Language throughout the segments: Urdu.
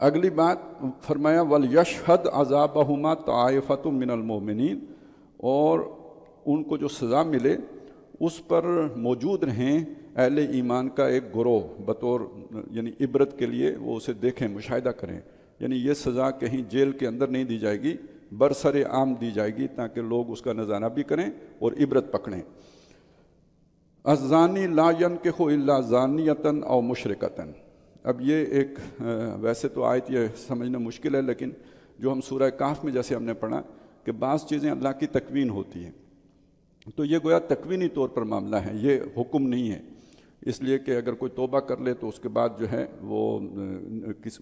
اگلی بات فرمایا وَلْيَشْهَدْ عَذَابَهُمَا طَائِفَةٌ مِّنَ الْمُؤْمِنِينَ، اور ان کو جو سزا ملے اس پر موجود رہیں اہل ایمان کا ایک گروہ، بطور یعنی عبرت کے لیے وہ اسے دیکھیں، مشاہدہ کریں. یعنی یہ سزا کہیں جیل کے اندر نہیں دی جائے گی، برسر عام دی جائے گی تاکہ لوگ اس کا نظارہ بھی کریں اور عبرت پکڑیں. الزانی لا ينکح الا زانیۃ او مشرکۃ. اب یہ ایک ویسے تو آیت یہ سمجھنا مشکل ہے، لیکن جو ہم سورہ کہف میں جیسے ہم نے پڑھا کہ بعض چیزیں اللہ کی تکوین ہوتی ہیں، تو یہ گویا تکوینی طور پر معاملہ ہے، یہ حکم نہیں ہے. اس لیے کہ اگر کوئی توبہ کر لے تو اس کے بعد جو ہے وہ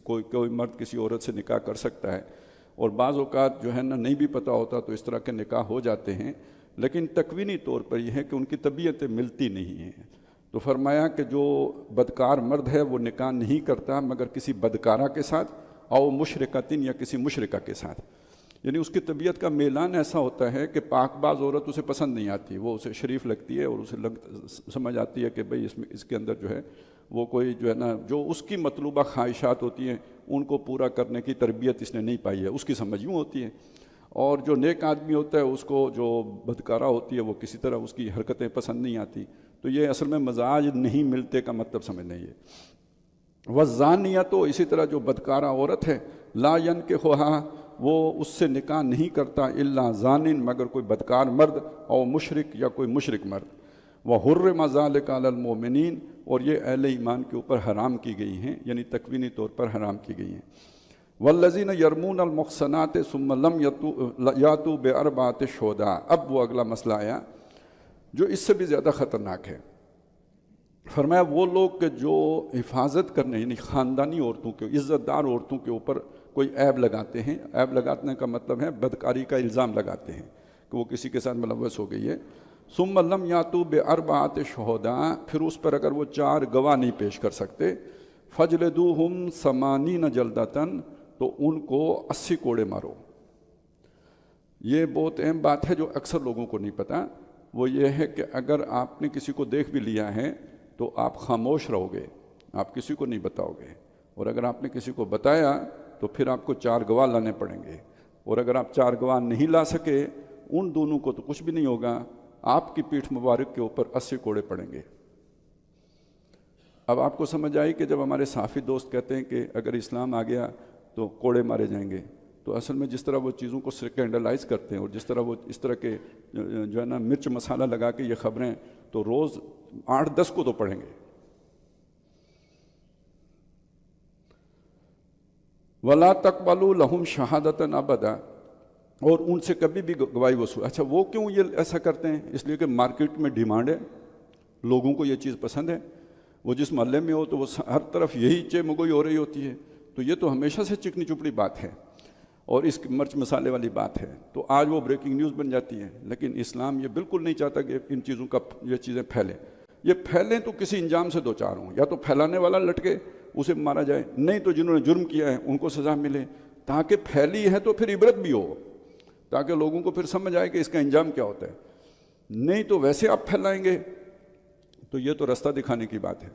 کوئی مرد کسی عورت سے نکاح کر سکتا ہے، اور بعض اوقات جو ہے نا نہیں بھی پتہ ہوتا تو اس طرح کے نکاح ہو جاتے ہیں. لیکن تکوینی طور پر یہ ہے کہ ان کی طبیعتیں ملتی نہیں ہیں. تو فرمایا کہ جو بدکار مرد ہے وہ نکاح نہیں کرتا مگر کسی بدکارہ کے ساتھ، او مشرکتن، یا کسی مشرکہ کے ساتھ. یعنی اس کی طبیعت کا میلان ایسا ہوتا ہے کہ پاک باز عورت اسے پسند نہیں آتی، وہ اسے شریف لگتی ہے اور اسے سمجھ آتی ہے کہ بھئی اس کے اندر جو ہے وہ کوئی جو ہے نا جو اس کی مطلوبہ خواہشات ہوتی ہیں ان کو پورا کرنے کی تربیت اس نے نہیں پائی ہے، اس کی سمجھ یوں ہوتی ہے. اور جو نیک آدمی ہوتا ہے اس کو جو بدکارہ ہوتی ہے وہ کسی طرح اس کی حرکتیں پسند نہیں آتی. تو یہ اصل میں مزاج نہیں ملتے کا مطلب سمجھنا یہ. والزانیہ، تو اسی طرح جو بدکارہ عورت ہے، لا ینکحھا، وہ اس سے نکاح نہیں کرتا، الا زانن، مگر کوئی بدکار مرد، او مشرک، یا کوئی مشرک مرد. وحرم ذلک علی المؤمنین، اور یہ اہل ایمان کے اوپر حرام کی گئی ہیں، یعنی تکوینی طور پر حرام کی گئی ہیں. والذین یرمون المحصنات ثم لم یاتوا باربعۃ شہداء. اب وہ اگلا مسئلہ آیا جو اس سے بھی زیادہ خطرناک ہے. فرمایا وہ لوگ کہ جو حفاظت کرنے، یعنی خاندانی عورتوں کے، عزت دار عورتوں کے اوپر کوئی عیب لگاتے ہیں. عیب لگانے کا مطلب ہے بدکاری کا الزام لگاتے ہیں کہ وہ کسی کے ساتھ ملوث ہو گئی ہے. ثم لم یاتوا باربعۃ شہداء، پھر اس پر اگر وہ 4 گواہ نہیں پیش کر سکتے، فجلدوہم 80 جلدۃ، تو ان کو 80 کوڑے مارو. یہ بہت اہم بات ہے جو اکثر لوگوں کو نہیں پتہ. وہ یہ ہے کہ اگر آپ نے کسی کو دیکھ بھی لیا ہے تو آپ خاموش رہو گے، آپ کسی کو نہیں بتاؤ گے. اور اگر آپ نے کسی کو بتایا تو پھر آپ کو 4 گواہ لانے پڑیں گے. اور اگر آپ 4 گواہ نہیں لا سکے، ان دونوں کو تو کچھ بھی نہیں ہوگا، آپ کی پیٹھ مبارک کے اوپر 80 کوڑے پڑیں گے. اب آپ کو سمجھ آئی کہ جب ہمارے صحافی دوست کہتے ہیں کہ اگر اسلام آ گیا تو کوڑے مارے جائیں گے، تو اصل میں جس طرح وہ چیزوں کو سکینڈلائز کرتے ہیں اور جس طرح وہ اس طرح کے جو ہے نا مرچ مسالہ لگا کے یہ خبریں، تو روز 8-10 کو تو پڑھیں گے. وَلَا تَقْبَلُوا لَهُمْ شَهَادَةً أَبَدًا، اور ان سے کبھی بھی گواہی وصول. اچھا وہ کیوں یہ ایسا کرتے ہیں؟ اس لیے کہ مارکیٹ میں ڈیمانڈ ہے، لوگوں کو یہ چیز پسند ہے. وہ جس محلے میں ہو تو وہ ہر طرف یہی چمگوئی ہو رہی ہوتی ہے. تو یہ تو ہمیشہ سے چکنی چپڑی بات ہے اور اس مرچ مسالے والی بات ہے. تو آج وہ بریکنگ نیوز بن جاتی ہے. لیکن اسلام یہ بالکل نہیں چاہتا کہ ان چیزوں کا یہ چیزیں پھیلیں. یہ پھیلیں تو کسی انجام سے 2-4 ہوں، یا تو پھیلانے والا لٹکے اسے مارا جائے، نہیں تو جنہوں نے جرم کیا ہے ان کو سزا ملے، تاکہ پھیلی ہے تو پھر عبرت بھی ہو، تاکہ لوگوں کو پھر سمجھ آئے کہ اس کا انجام کیا ہوتا ہے. نہیں تو ویسے آپ پھیلائیں گے تو یہ تو رستہ دکھانے کی بات ہے.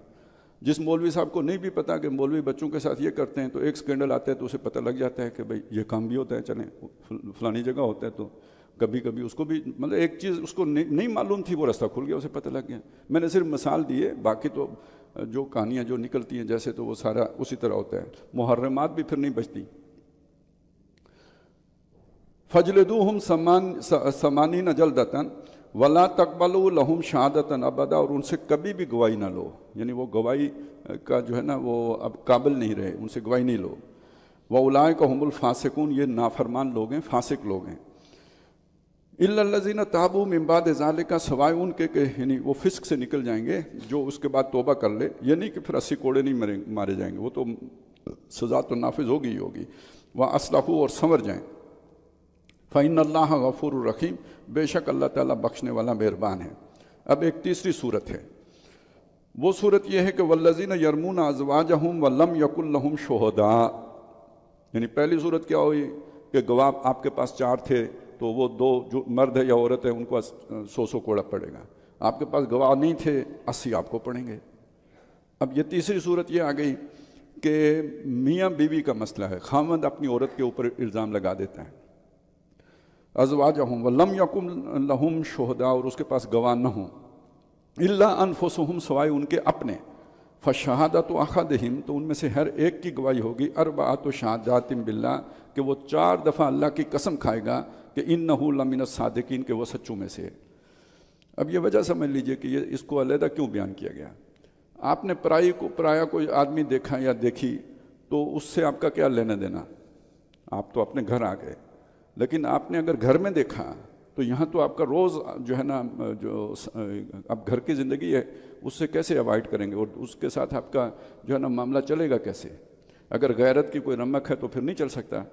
جس مولوی صاحب کو نہیں بھی پتا کہ مولوی بچوں کے ساتھ یہ کرتے ہیں، تو ایک سکینڈل آتا ہے تو اسے پتہ لگ جاتا ہے کہ بھئی یہ کام بھی ہوتا ہے، چلیں فلانی جگہ ہوتا ہے. تو کبھی کبھی اس کو بھی مطلب ایک چیز اس کو نہیں معلوم تھی، وہ رستہ کھل گیا، اسے پتہ لگ گیا. میں نے صرف مثال دی ہے، باقی تو جو کہانیاں جو نکلتی ہیں جیسے تو وہ سارا اسی طرح ہوتا ہے. محرمات بھی پھر نہیں بچتی. فَجْلِدُوهُمْ 80 جَلْدَةً وَلَا تَقْبَلُوا لَهُمْ شَهَادَةً أَبَدًا، اور ان سے کبھی بھی گواہی نہ لو. یعنی وہ گواہی کا جو ہے نا وہ اب قابل نہیں رہے، ان سے گواہی نہیں لو. وَأُولَٰئِكَ هُمُ الْفَاسِقُونَ، یہ نافرمان لوگ ہیں، فاسق لوگ ہیں. إِلَّا الَّذِينَ تَابُوا مِن بَعْدِ ذَلِكَ، سوائے ان کے کہ یعنی وہ فسق سے نکل جائیں گے، جو اس کے بعد توبہ کر لے. یہ نہیں کہ پھر 80 کوڑے نہیں مارے جائیں گے، وہ تو سزا تو نافذ ہوگی ہی ہوگی. وَأَصْلَحُوا، اور سنور جائیں. فَإِنَّ اللَّهَ غَفُورٌ رَحِيمٌ، بے شک اللہ تعالیٰ بخشنے والا مہربان ہے. اب ایک تیسری صورت ہے، وہ صورت یہ ہے کہ وَالَّذِينَ يَرْمُونَ أَزْوَاجَهُمْ وَلَمْ يَكُنْ لَهُمْ شُهَدَاء. یعنی پہلی صورت کیا ہوئی کہ گواہ آپ کے پاس 4 تھے تو وہ 2 جو مرد ہے یا عورت ہے ان کو 100 کوڑا پڑے گا. آپ کے پاس گواہ نہیں تھے، 80 آپ کو پڑیں گے. اب یہ تیسری صورت یہ آ گئی کہ میاں بیوی کا مسئلہ ہے، خاوند اپنی عورت کے اوپر الزام لگا دیتا ہے، ازواجہم ولم یکن لہم شہداء، اور اس کے پاس گواہ نہ ہوں، الا انفسہم، سوائے ان کے اپنے، فشہادۃ احدہم، تو ان میں سے ہر ایک کی گواہی ہوگی، اربعۃ شہادات باللہ، کہ وہ 4 دفعہ اللہ کی قسم کھائے گا کہ انہ لمن الصادقین، کہ وہ سچوں میں سے ہے۔ اب یہ وجہ سمجھ لیجئے کہ یہ اس کو علیحدہ کیوں بیان کیا گیا۔ آپ نے پرایا کوئی آدمی دیکھا یا دیکھی تو اس سے آپ کا کیا لینا دینا، آپ تو اپنے گھر آ گئے، لیکن آپ نے اگر گھر میں دیکھا تو یہاں تو آپ کا روز جو ہے نا، جو اب گھر کی زندگی ہے اس سے کیسے اوائڈ کریں گے، اور اس کے ساتھ آپ کا جو ہے نا معاملہ چلے گا کیسے؟ اگر غیرت کی کوئی رمق ہے تو پھر نہیں چل سکتا۔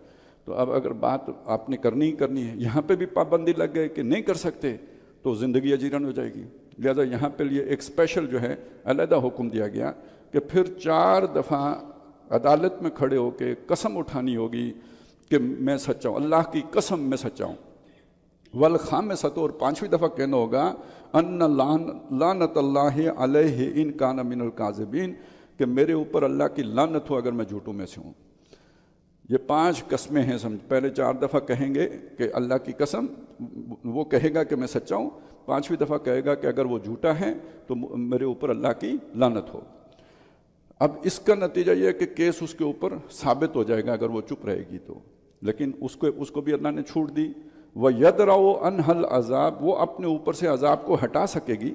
تو اب اگر بات آپ نے کرنی ہے، یہاں پہ بھی پابندی لگ گئے کہ نہیں کر سکتے تو زندگی اجیرن ہو جائے گی، لہذا یہاں پہ لیے ایک اسپیشل جو ہے علیحدہ حکم دیا گیا کہ پھر 4 دفعہ عدالت میں کھڑے ہو کے قسم اٹھانی ہوگی کہ میں سچا ہوں، اللہ کی قسم میں سچا ہوں۔ والخامسۃ، اور 5ویں دفعہ کہنا ہوگا، ان لعنت اللہ علیہ ان کان من الکاذبین، کہ میرے اوپر اللہ کی لعنت ہو اگر میں جھوٹوں میں سے ہوں۔ یہ 5 قسمیں ہیں، سمجھ، پہلے 4 دفعہ کہیں گے کہ اللہ کی قسم، وہ کہے گا کہ میں سچا ہوں، 5ویں دفعہ کہے گا کہ اگر وہ جھوٹا ہے تو میرے اوپر اللہ کی لعنت ہو۔ اب اس کا نتیجہ یہ ہے کہ کیس اس کے اوپر ثابت ہو جائے گا اگر وہ چپ رہے گی تو، لیکن اس کو بھی اللہ نے چھوٹ دی۔ وَيَدْرَعُ عَنْهَا الْعَذَابَ، وہ اپنے اوپر سے عذاب کو ہٹا سکے گی،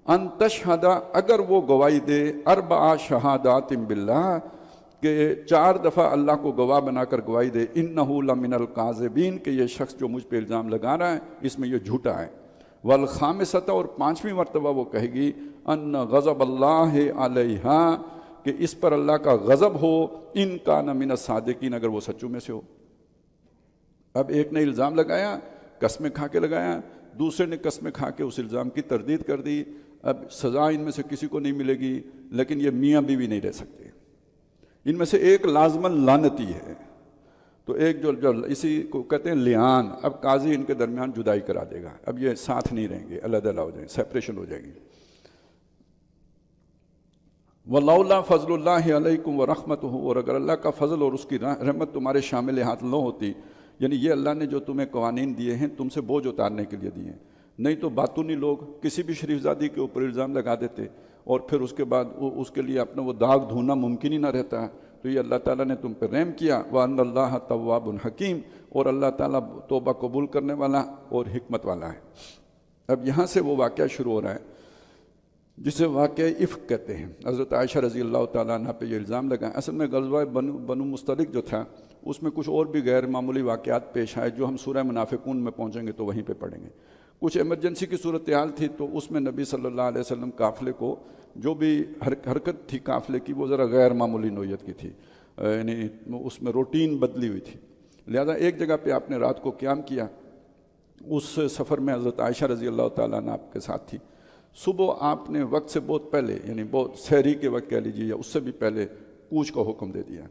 ان تشہد، اگر وہ گواہی دے، 4 شہادات باللہ، کہ 4 دفعہ اللہ کو گواہ بنا کر گواہی دے، انہ لمن الکاذبین، کہ یہ شخص جو مجھ پہ الزام لگا رہا ہے اس میں یہ جھوٹا ہے۔ والخامسۃ، اور 5ویں مرتبہ وہ کہے گی، ان غضب اللہ علیہا، کہ اس پر اللہ کا غضب ہو، ان کان من الصادقین، اگر وہ سچوں میں سے ہو۔ اب ایک نے الزام لگایا، قسمیں کھا کے لگایا، دوسرے نے قسمیں کھا کے اس الزام کی تردید کر دی۔ اب سزا ان میں سے کسی کو نہیں ملے گی، لیکن یہ میاں بیوی نہیں رہ سکتے، ان میں سے ایک لازماً لعنتی ہے، تو ایک جو اسی کو کہتے ہیں لعان، اب قاضی ان کے درمیان جدائی کرا دے گا، اب یہ ساتھ نہیں رہیں گے، علیحدہ ہو جائیں گے، سیپریشن ہو جائے گی۔ وَلَوْلَا فَضْلُ اللَّهِ عَلَيْكُمْ وَرَحْمَتُهُ، اور اگر اللہ کا فضل اور اس کی رحمت تمہارے شامل ہاتھ نہ ہوتی، یعنی یہ اللہ نے جو تمہیں قوانین دیے ہیں تم سے بوجھ اتارنے کے لیے دیے ہیں، نہیں تو باطنی لوگ کسی بھی شریف زادی کے اوپر الزام لگا دیتے اور پھر اس کے بعد اس کے لیے اپنا وہ داغ دھونا ممکن ہی نہ رہتا۔ تو یہ اللہ تعالیٰ نے تم پہ رحم کیا، وَأَنَّ اللَّهَ تَوَّابٌ حَكِيمٌ، اور اللہ تعالیٰ توبہ قبول کرنے والا اور حکمت والا ہے۔ اب یہاں سے وہ واقعہ شروع ہو رہا ہے جسے واقعہ افک کہتے ہیں۔ حضرت عائشہ رضی اللہ تعالیٰ عنہ پہ یہ الزام لگا۔ اصل میں غزوہ بنو مستلق جو تھا اس میں کچھ اور بھی غیر معمولی واقعات پیش آئے جو ہم سورہ منافقون میں پہنچیں گے تو وہیں پہ پڑھیں گے۔ کچھ ایمرجنسی کی صورتحال تھی تو اس میں نبی صلی اللہ علیہ وسلم قافلے کو جو بھی حرکت تھی قافلے کی وہ ذرا غیر معمولی نوعیت کی تھی، یعنی اس میں روٹین بدلی ہوئی تھی، لہذا ایک جگہ پہ آپ نے رات کو قیام کیا۔ اس سفر میں حضرت عائشہ رضی اللہ تعالیٰ عنہ آپ کے ساتھ تھی۔ صبح آپ نے وقت سے بہت پہلے، یعنی بہت سحری کے وقت کہہ لیجیے یا اس سے بھی پہلے، کوچ کا حکم دے دیا۔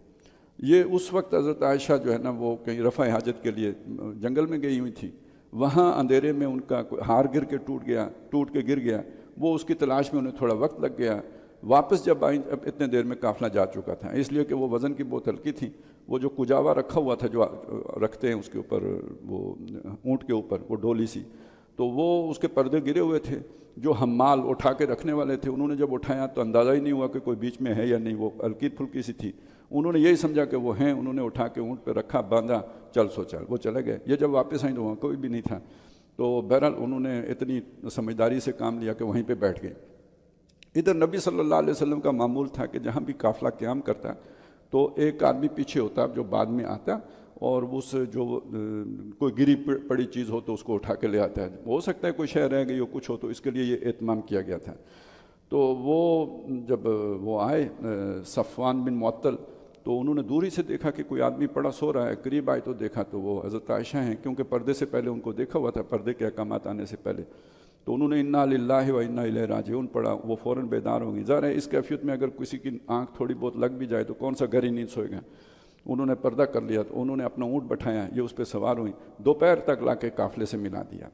یہ اس وقت حضرت عائشہ جو ہے نا وہ کہیں رفع حاجت کے لیے جنگل میں گئی ہوئی تھی، وہاں اندھیرے میں ان کا ہار گر کے ٹوٹ کے گر گیا، وہ اس کی تلاش میں انہیں تھوڑا وقت لگ گیا۔ واپس جب آئیں اب اتنے دیر میں قافلہ جا چکا تھا، اس لیے کہ وہ وزن کی بہت ہلکی تھی، وہ جو کجاوا رکھا ہوا تھا جو رکھتے ہیں اس کے اوپر، وہ اونٹ کے اوپر وہ ڈولی سی، تو وہ اس کے پردے گرے ہوئے تھے۔ جو حمال اٹھا کے رکھنے والے تھے انہوں نے جب اٹھایا تو اندازہ ہی نہیں ہوا کہ کوئی بیچ میں ہے یا نہیں، وہ ہلکی پھلکی سی تھی، انہوں نے یہی سمجھا کہ وہ ہیں، انہوں نے اٹھا کے اونٹ پہ رکھا، باندھا، چل سو چل، وہ چلے گئے۔ یہ جب واپس آئیں تو وہاں کوئی بھی نہیں تھا، تو بہرحال انہوں نے اتنی سمجھداری سے کام لیا کہ وہیں پہ بیٹھ گئے۔ ادھر نبی صلی اللہ علیہ وسلم کا معمول تھا کہ جہاں بھی قافلہ قیام کرتا تو ایک آدمی پیچھے ہوتا جو بعد میں آتا اور اس جو کوئی گری پڑی چیز ہو تو اس کو اٹھا کے لے آتا ہے، ہو سکتا ہے کوئی شے رہ گئی ہو کچھ ہو، تو اس کے لیے یہ اہتمام کیا گیا تھا۔ تو وہ جب وہ آئے صفوان بن معطل تو انہوں نے دوری سے دیکھا کہ کوئی آدمی پڑا سو رہا ہے، قریب آئے تو دیکھا تو وہ حضرت عائشہ ہیں، کیونکہ پردے سے پہلے ان کو دیکھا ہوا تھا، پردے کے احکامات آنے سے پہلے، تو انہوں نے انا للہ و انا الیہ راجعون پڑھا، وہ فوراً بیدار ہوں گی۔ ظاہر ہے اس کیفیت میں اگر کسی کی آنکھ تھوڑی بہت لگ بھی جائے تو کون سا گہری نیند سوئے گا، انہوں نے پردہ کر لیا، تو انہوں نے اپنا اونٹ بٹھایا، یہ اس پہ سوار ہوئی، دوپہر تک لا کے قافلے سے ملا دیا۔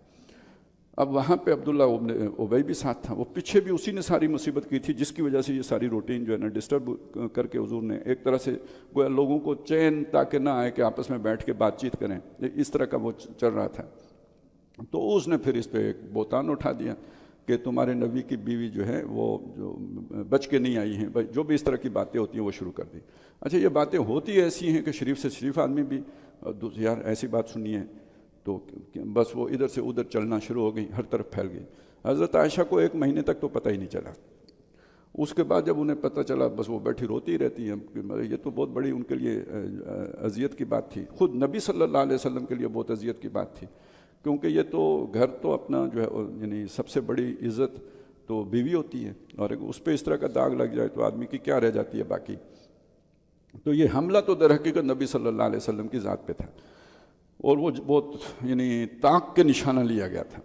اب وہاں پہ عبداللہ ابن ابی بھی ساتھ تھا، وہ پیچھے بھی اسی نے ساری مصیبت کی تھی جس کی وجہ سے یہ ساری روٹین جو ہے نا ڈسٹرب کر کے حضور نے ایک طرح سے گویا لوگوں کو چین تاکہ نہ آئے کہ آپس میں بیٹھ کے بات چیت کریں، اس طرح کا وہ چل رہا تھا۔ تو اس نے پھر اس پہ ایک بہتان اٹھا دیا کہ تمہارے نبی کی بیوی جو ہے وہ جو بچ کے نہیں آئی ہیں، جو بھی اس طرح کی باتیں ہوتی ہیں وہ شروع کر دی۔ اچھا یہ باتیں ہوتی ایسی ہیں کہ شریف سے شریف آدمی بھی یار ایسی بات سنی ہے تو بس وہ ادھر سے ادھر چلنا شروع ہو گئی، ہر طرف پھیل گئی۔ حضرت عائشہ کو 1 مہینے تک تو پتہ ہی نہیں چلا، اس کے بعد جب انہیں پتہ چلا بس وہ بیٹھی روتی ہی رہتی ہیں، یہ تو بہت بڑی ان کے لیے اذیت کی بات تھی، خود نبی صلی اللہ علیہ وسلم کے لیے بہت اذیت کی بات تھی، کیونکہ یہ تو گھر تو اپنا جو ہے یعنی سب سے بڑی عزت تو بیوی ہوتی ہے، اور اس پہ اس طرح کا داغ لگ جائے تو آدمی کی کیا رہ جاتی ہے باقی۔ تو یہ حملہ تو در حقیقت نبی صلی اللہ علیہ وسلم کی ذات پہ تھا، اور وہ بہت یعنی طاق کے نشانہ لیا گیا تھا۔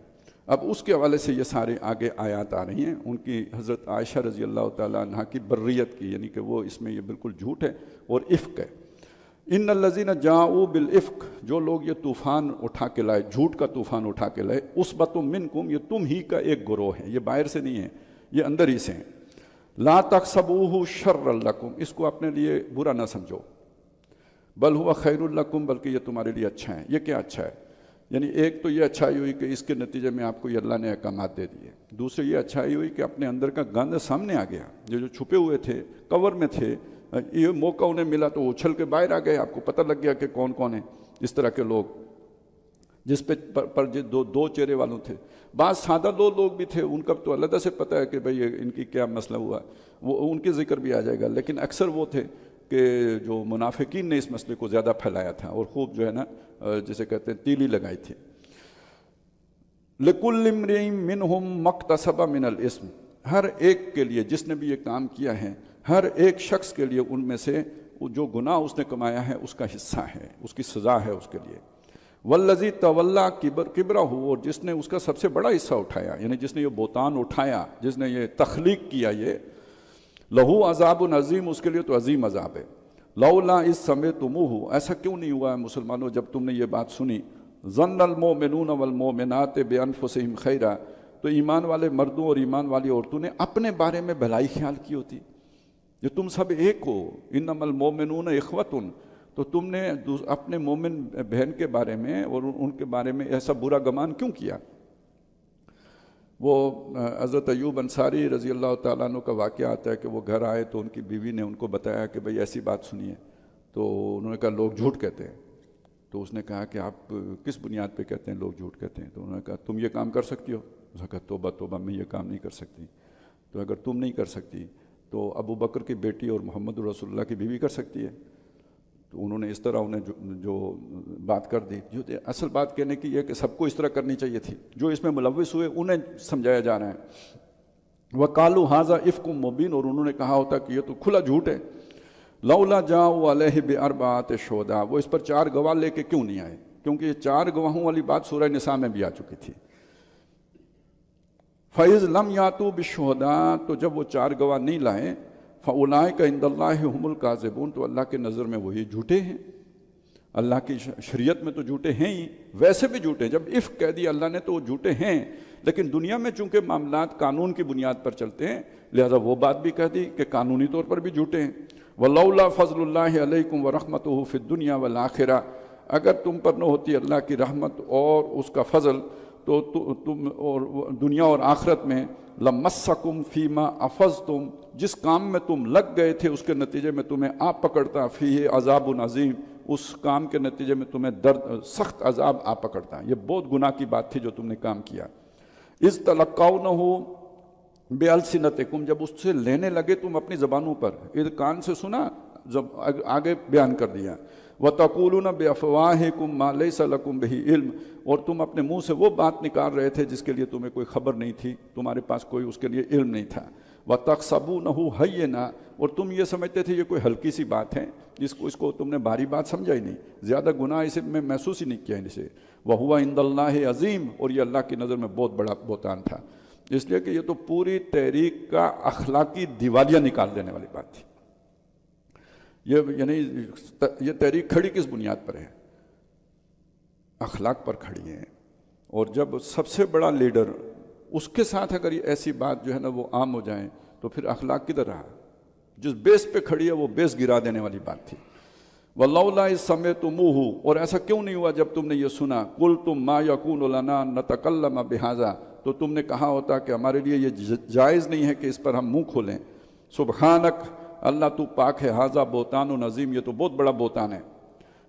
اب اس کے حوالے سے یہ سارے آگے آیات آ رہی ہیں ان کی، حضرت عائشہ رضی اللہ تعالیٰ عنہ کی بریت کی، یعنی کہ وہ اس میں یہ بالکل جھوٹ ہے اور افک ہے۔ ان الذین جاؤوا بالافک، جو لوگ یہ طوفان اٹھا کے لائے، جھوٹ کا طوفان اٹھا کے لائے، عصبۃ منکم، یہ تم ہی کا ایک گروہ ہے، یہ باہر سے نہیں ہے، یہ اندر ہی سے ہیں۔ لا تحسبوہ شرا لکم، اس کو اپنے لیے برا نہ سمجھو، بل ہوا خیر لکم، بلکہ یہ تمہارے لیے اچھا ہے۔ یہ کیا اچھا ہے؟ یعنی ایک تو یہ اچھائی ہوئی کہ اس کے نتیجے میں آپ کو یہ اللہ نے احکامات دے دیے، دوسری یہ اچھائی ہوئی کہ اپنے اندر کا گند سامنے آ گیا، جو چھپے ہوئے تھے کور میں تھے، یہ موقع انہیں ملا تو اچھل کے باہر آ گئے، آپ کو پتہ لگ گیا کہ کون کون ہیں اس طرح کے لوگ، جس پہ پر دو چہرے والوں تھے۔ بعض سادہ لوگ بھی تھے، ان کا تو علیحدہ سے پتہ ہے کہ بھئی ان کی کیا مسئلہ ہوا، وہ ان کے ذکر بھی آ جائے گا، لیکن اکثر وہ تھے کہ جو منافقین نے اس مسئلے کو زیادہ پھیلایا تھا اور خوب جو ہے نا جسے کہتے ہیں تیلی لگائی تھی۔ لِكُلِّ امْرِئٍ مِّنْهُمْ مَا اكْتَسَبَ مِنَ الْإِثْمِ، ہر ایک کے لیے جس نے بھی یہ کام کیا ہے، ہر ایک شخص کے لیے ان میں سے جو گناہ اس نے کمایا ہے اس کا حصہ ہے، اس کی سزا ہے اس کے لیے۔ وَالَّذِي تَوَلَّى كِبْرَهُ، اور جس نے اس کا سب سے بڑا حصہ اٹھایا، یعنی جس نے یہ بہتان اٹھایا، جس نے یہ تخلیق کیا، یہ لہو عذاب عظیم، اس کے لیے تو عظیم عذاب ہے۔ لولا اذ سمعتموہ، ایسا کیوں نہیں ہوا ہے مسلمانوں جب تم نے یہ بات سنی، ظن المؤمنون والمؤمنات بانفسہم خیرا، تو ایمان والے مردوں اور ایمان والی عورتوں نے اپنے بارے میں بھلائی خیال کی ہوتی، یہ تم سب ایک ہو، انما المؤمنون اخوۃ، تو تم نے اپنے مومن بہن کے بارے میں اور ان کے بارے میں ایسا برا گمان کیوں کیا؟ وہ حضرت ایوب انصاری رضی اللہ تعالیٰ عنہ کا واقعہ آتا ہے کہ وہ گھر آئے تو ان کی بیوی نے ان کو بتایا کہ بھئی ایسی بات سنیے، تو انہوں نے کہا لوگ جھوٹ کہتے ہیں، تو اس نے کہا کہ آپ کس بنیاد پہ کہتے ہیں لوگ جھوٹ کہتے ہیں؟ تو انہوں نے کہا تم یہ کام کر سکتی ہو؟ اس نے کہا توبہ توبہ، میں یہ کام نہیں کر سکتی۔ تو اگر تم نہیں کر سکتی تو ابو بکر کی بیٹی اور محمد رسول اللہ کی بیوی کر سکتی ہے؟ تو انہوں نے اس طرح انہیں جو بات کر دی، جو اصل بات کہنے کی یہ کہ سب کو اس طرح کرنی چاہیے تھی، جو اس میں ملوث ہوئے انہیں سمجھایا جا رہا ہے۔ وَقَالُوا هَذَا إِفْكٌ مُّبِينٌ، اور انہوں نے کہا ہوتا کہ یہ تو کھلا جھوٹ ہے۔ لولا جاؤ علیہ بأربعۃ شہداء، وہ اس پر 4 گواہ لے کے کیوں نہیں آئے؟ کیونکہ یہ 4 گواہوں والی بات سورہ نساء میں بھی آ چکی تھی۔ فَإِذْ لَمْ يَأْتُوا بِالشُّهَدَاءِ، تو جب وہ 4 گواہ نہیں لائے، فَأُولَٰئِكَ عِندَ اللَّهِ هُمُ الْكَاذِبُونَ، تو اللہ کے نظر میں وہی جھوٹے ہیں، اللہ کی شریعت میں تو جھوٹے ہیں ہی، ویسے بھی جھوٹے ہیں، جب افک کہہ دیا اللہ نے تو وہ جھوٹے ہیں، لیکن دنیا میں چونکہ معاملات قانون کی بنیاد پر چلتے ہیں لہذا وہ بات بھی کہہ دی کہ قانونی طور پر بھی جھوٹے ہیں۔ وَلَوْلَا فَضْلُ اللَّهِ عَلَيْكُمْ وَرَحْمَتُهُ فِي الدُّنْيَا وَالْآخِرَةِ، اگر تم پر نہ ہوتی اللہ کی رحمت اور اس کا فضل تو تم اور دنیا اور آخرت میں لَمَسَّكُمْ فِي مَا أَفَضْتُمْ، جس کام میں تم لگ گئے تھے اس کے نتیجے میں تمہیں آپ پکڑتا، فِيهِ عَذَابٌ عَظِيمٌ، اس کام کے نتیجے میں تمہیں درد سخت عذاب آپ پکڑتا۔ یہ بہت گناہ کی بات تھی جو تم نے کام کیا۔ اِذْ تَلَقَّوْنَهُ بِأَلْسِنَتِكُمْ، جب اس سے لینے لگے تم اپنی زبانوں پر، اِذ کان سے سنا، جب آگے بیان کر دیا۔ وَتَقُولُونَ بِأَفْوَاهِكُمْ مَا لَيْسَ لَكُمْ بِهِ عِلْمٌ، اور تم اپنے منہ سے وہ بات نکال رہے تھے جس کے لیے تمہیں کوئی خبر نہیں تھی، تمہارے پاس کوئی اس کے لیے علم نہیں تھا۔ وَتَحْسَبُونَهُ هَيِّنًا، اور تم یہ سمجھتے تھے یہ کوئی ہلکی سی بات ہے، اس کو تم نے بھاری بات سمجھا ہی نہیں، زیادہ گناہ اسے میں محسوس ہی نہیں کیا اسے۔ وَهُوَ عِندَ اللَّهِ عَظِيمٌ، اور یہ اللہ کی نظر میں بہت بڑا بہتان تھا، اس لیے کہ یہ تو پوری تحریک کا اخلاقی دیوالیہ نکال دینے والی بات تھی۔ یہ تحریک کھڑی کس بنیاد پر ہے؟ اخلاق پر کھڑی ہے، اور جب سب سے بڑا لیڈر اس کے ساتھ اگر یہ ایسی بات جو ہے نا وہ عام ہو جائیں تو پھر اخلاق کدھر رہا؟ جس بیس پہ کھڑی ہے وہ بیس گرا دینے والی بات تھی. وَلَوْلَا إِذْ سَمِعْتُمُوهُ، اور ایسا کیوں نہیں ہوا جب تم نے یہ سنا، قُلْتُمْ مَا يَكُونُ لَنَا نَتَكَلَّمَ بِهَذَا، تو تم نے کہا ہوتا کہ ہمارے لیے یہ جائز نہیں ہے کہ اس پر ہم منہ کھولیں. سبحانک، اللہ تو پاک ہے، ھذا بہتان عظیم، یہ تو بہت بڑا بہتان ہے.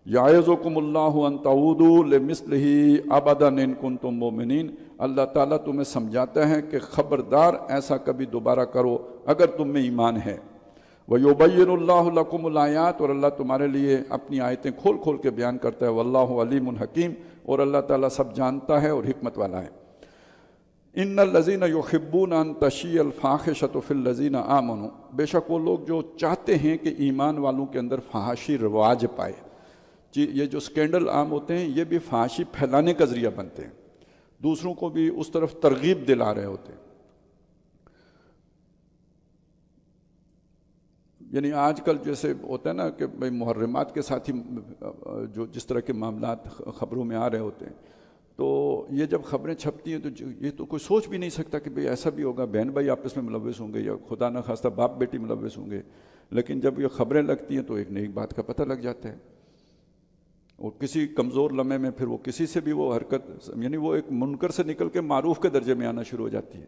یعظکم اللہ ان تعودوا لمثلہ ابدا ان کنتم مؤمنین، اللہ تعالیٰ تمہیں سمجھاتا ہے کہ خبردار ایسا کبھی دوبارہ کرو اگر تم میں ایمان ہے. وَيُبَيِّنُ اللَّهُ لَكُمُ الْآيَاتِ، اور اللہ تمہارے لیے اپنی آیتیں کھول کھول کے بیان کرتا ہے. وَاللَّهُ عَلِيمٌ حکیم، اور اللہ تعالیٰ سب جانتا ہے اور حکمت والا ہے. ان الذین یحبون ان تشیع الفاحشۃ فی الذین آمنوا، بے شک وہ لوگ جو چاہتے ہیں کہ ایمان والوں کے اندر فحاشی رواج پائے. جی، یہ جو سکینڈل عام ہوتے ہیں یہ بھی فحاشی پھیلانے کا ذریعہ بنتے ہیں، دوسروں کو بھی اس طرف ترغیب دلا رہے ہوتے ہیں. یعنی آج کل جیسے ہوتا ہے نا کہ بھئی محرمات کے ساتھ ہی جو جس طرح کے معاملات خبروں میں آ رہے ہوتے ہیں، تو یہ جب خبریں چھپتی ہیں تو یہ تو کوئی سوچ بھی نہیں سکتا کہ بھئی ایسا بھی ہوگا، بہن بھائی آپس میں ملوث ہوں گے یا خدا نہ خواستہ باپ بیٹی ملوث ہوں گے. لیکن جب یہ خبریں لگتی ہیں تو ایک نہ ایک بات کا پتہ لگ جاتا ہے، اور کسی کمزور لمحے میں پھر وہ کسی سے بھی وہ حرکت، یعنی وہ ایک منکر سے نکل کے معروف کے درجے میں آنا شروع ہو جاتی ہے.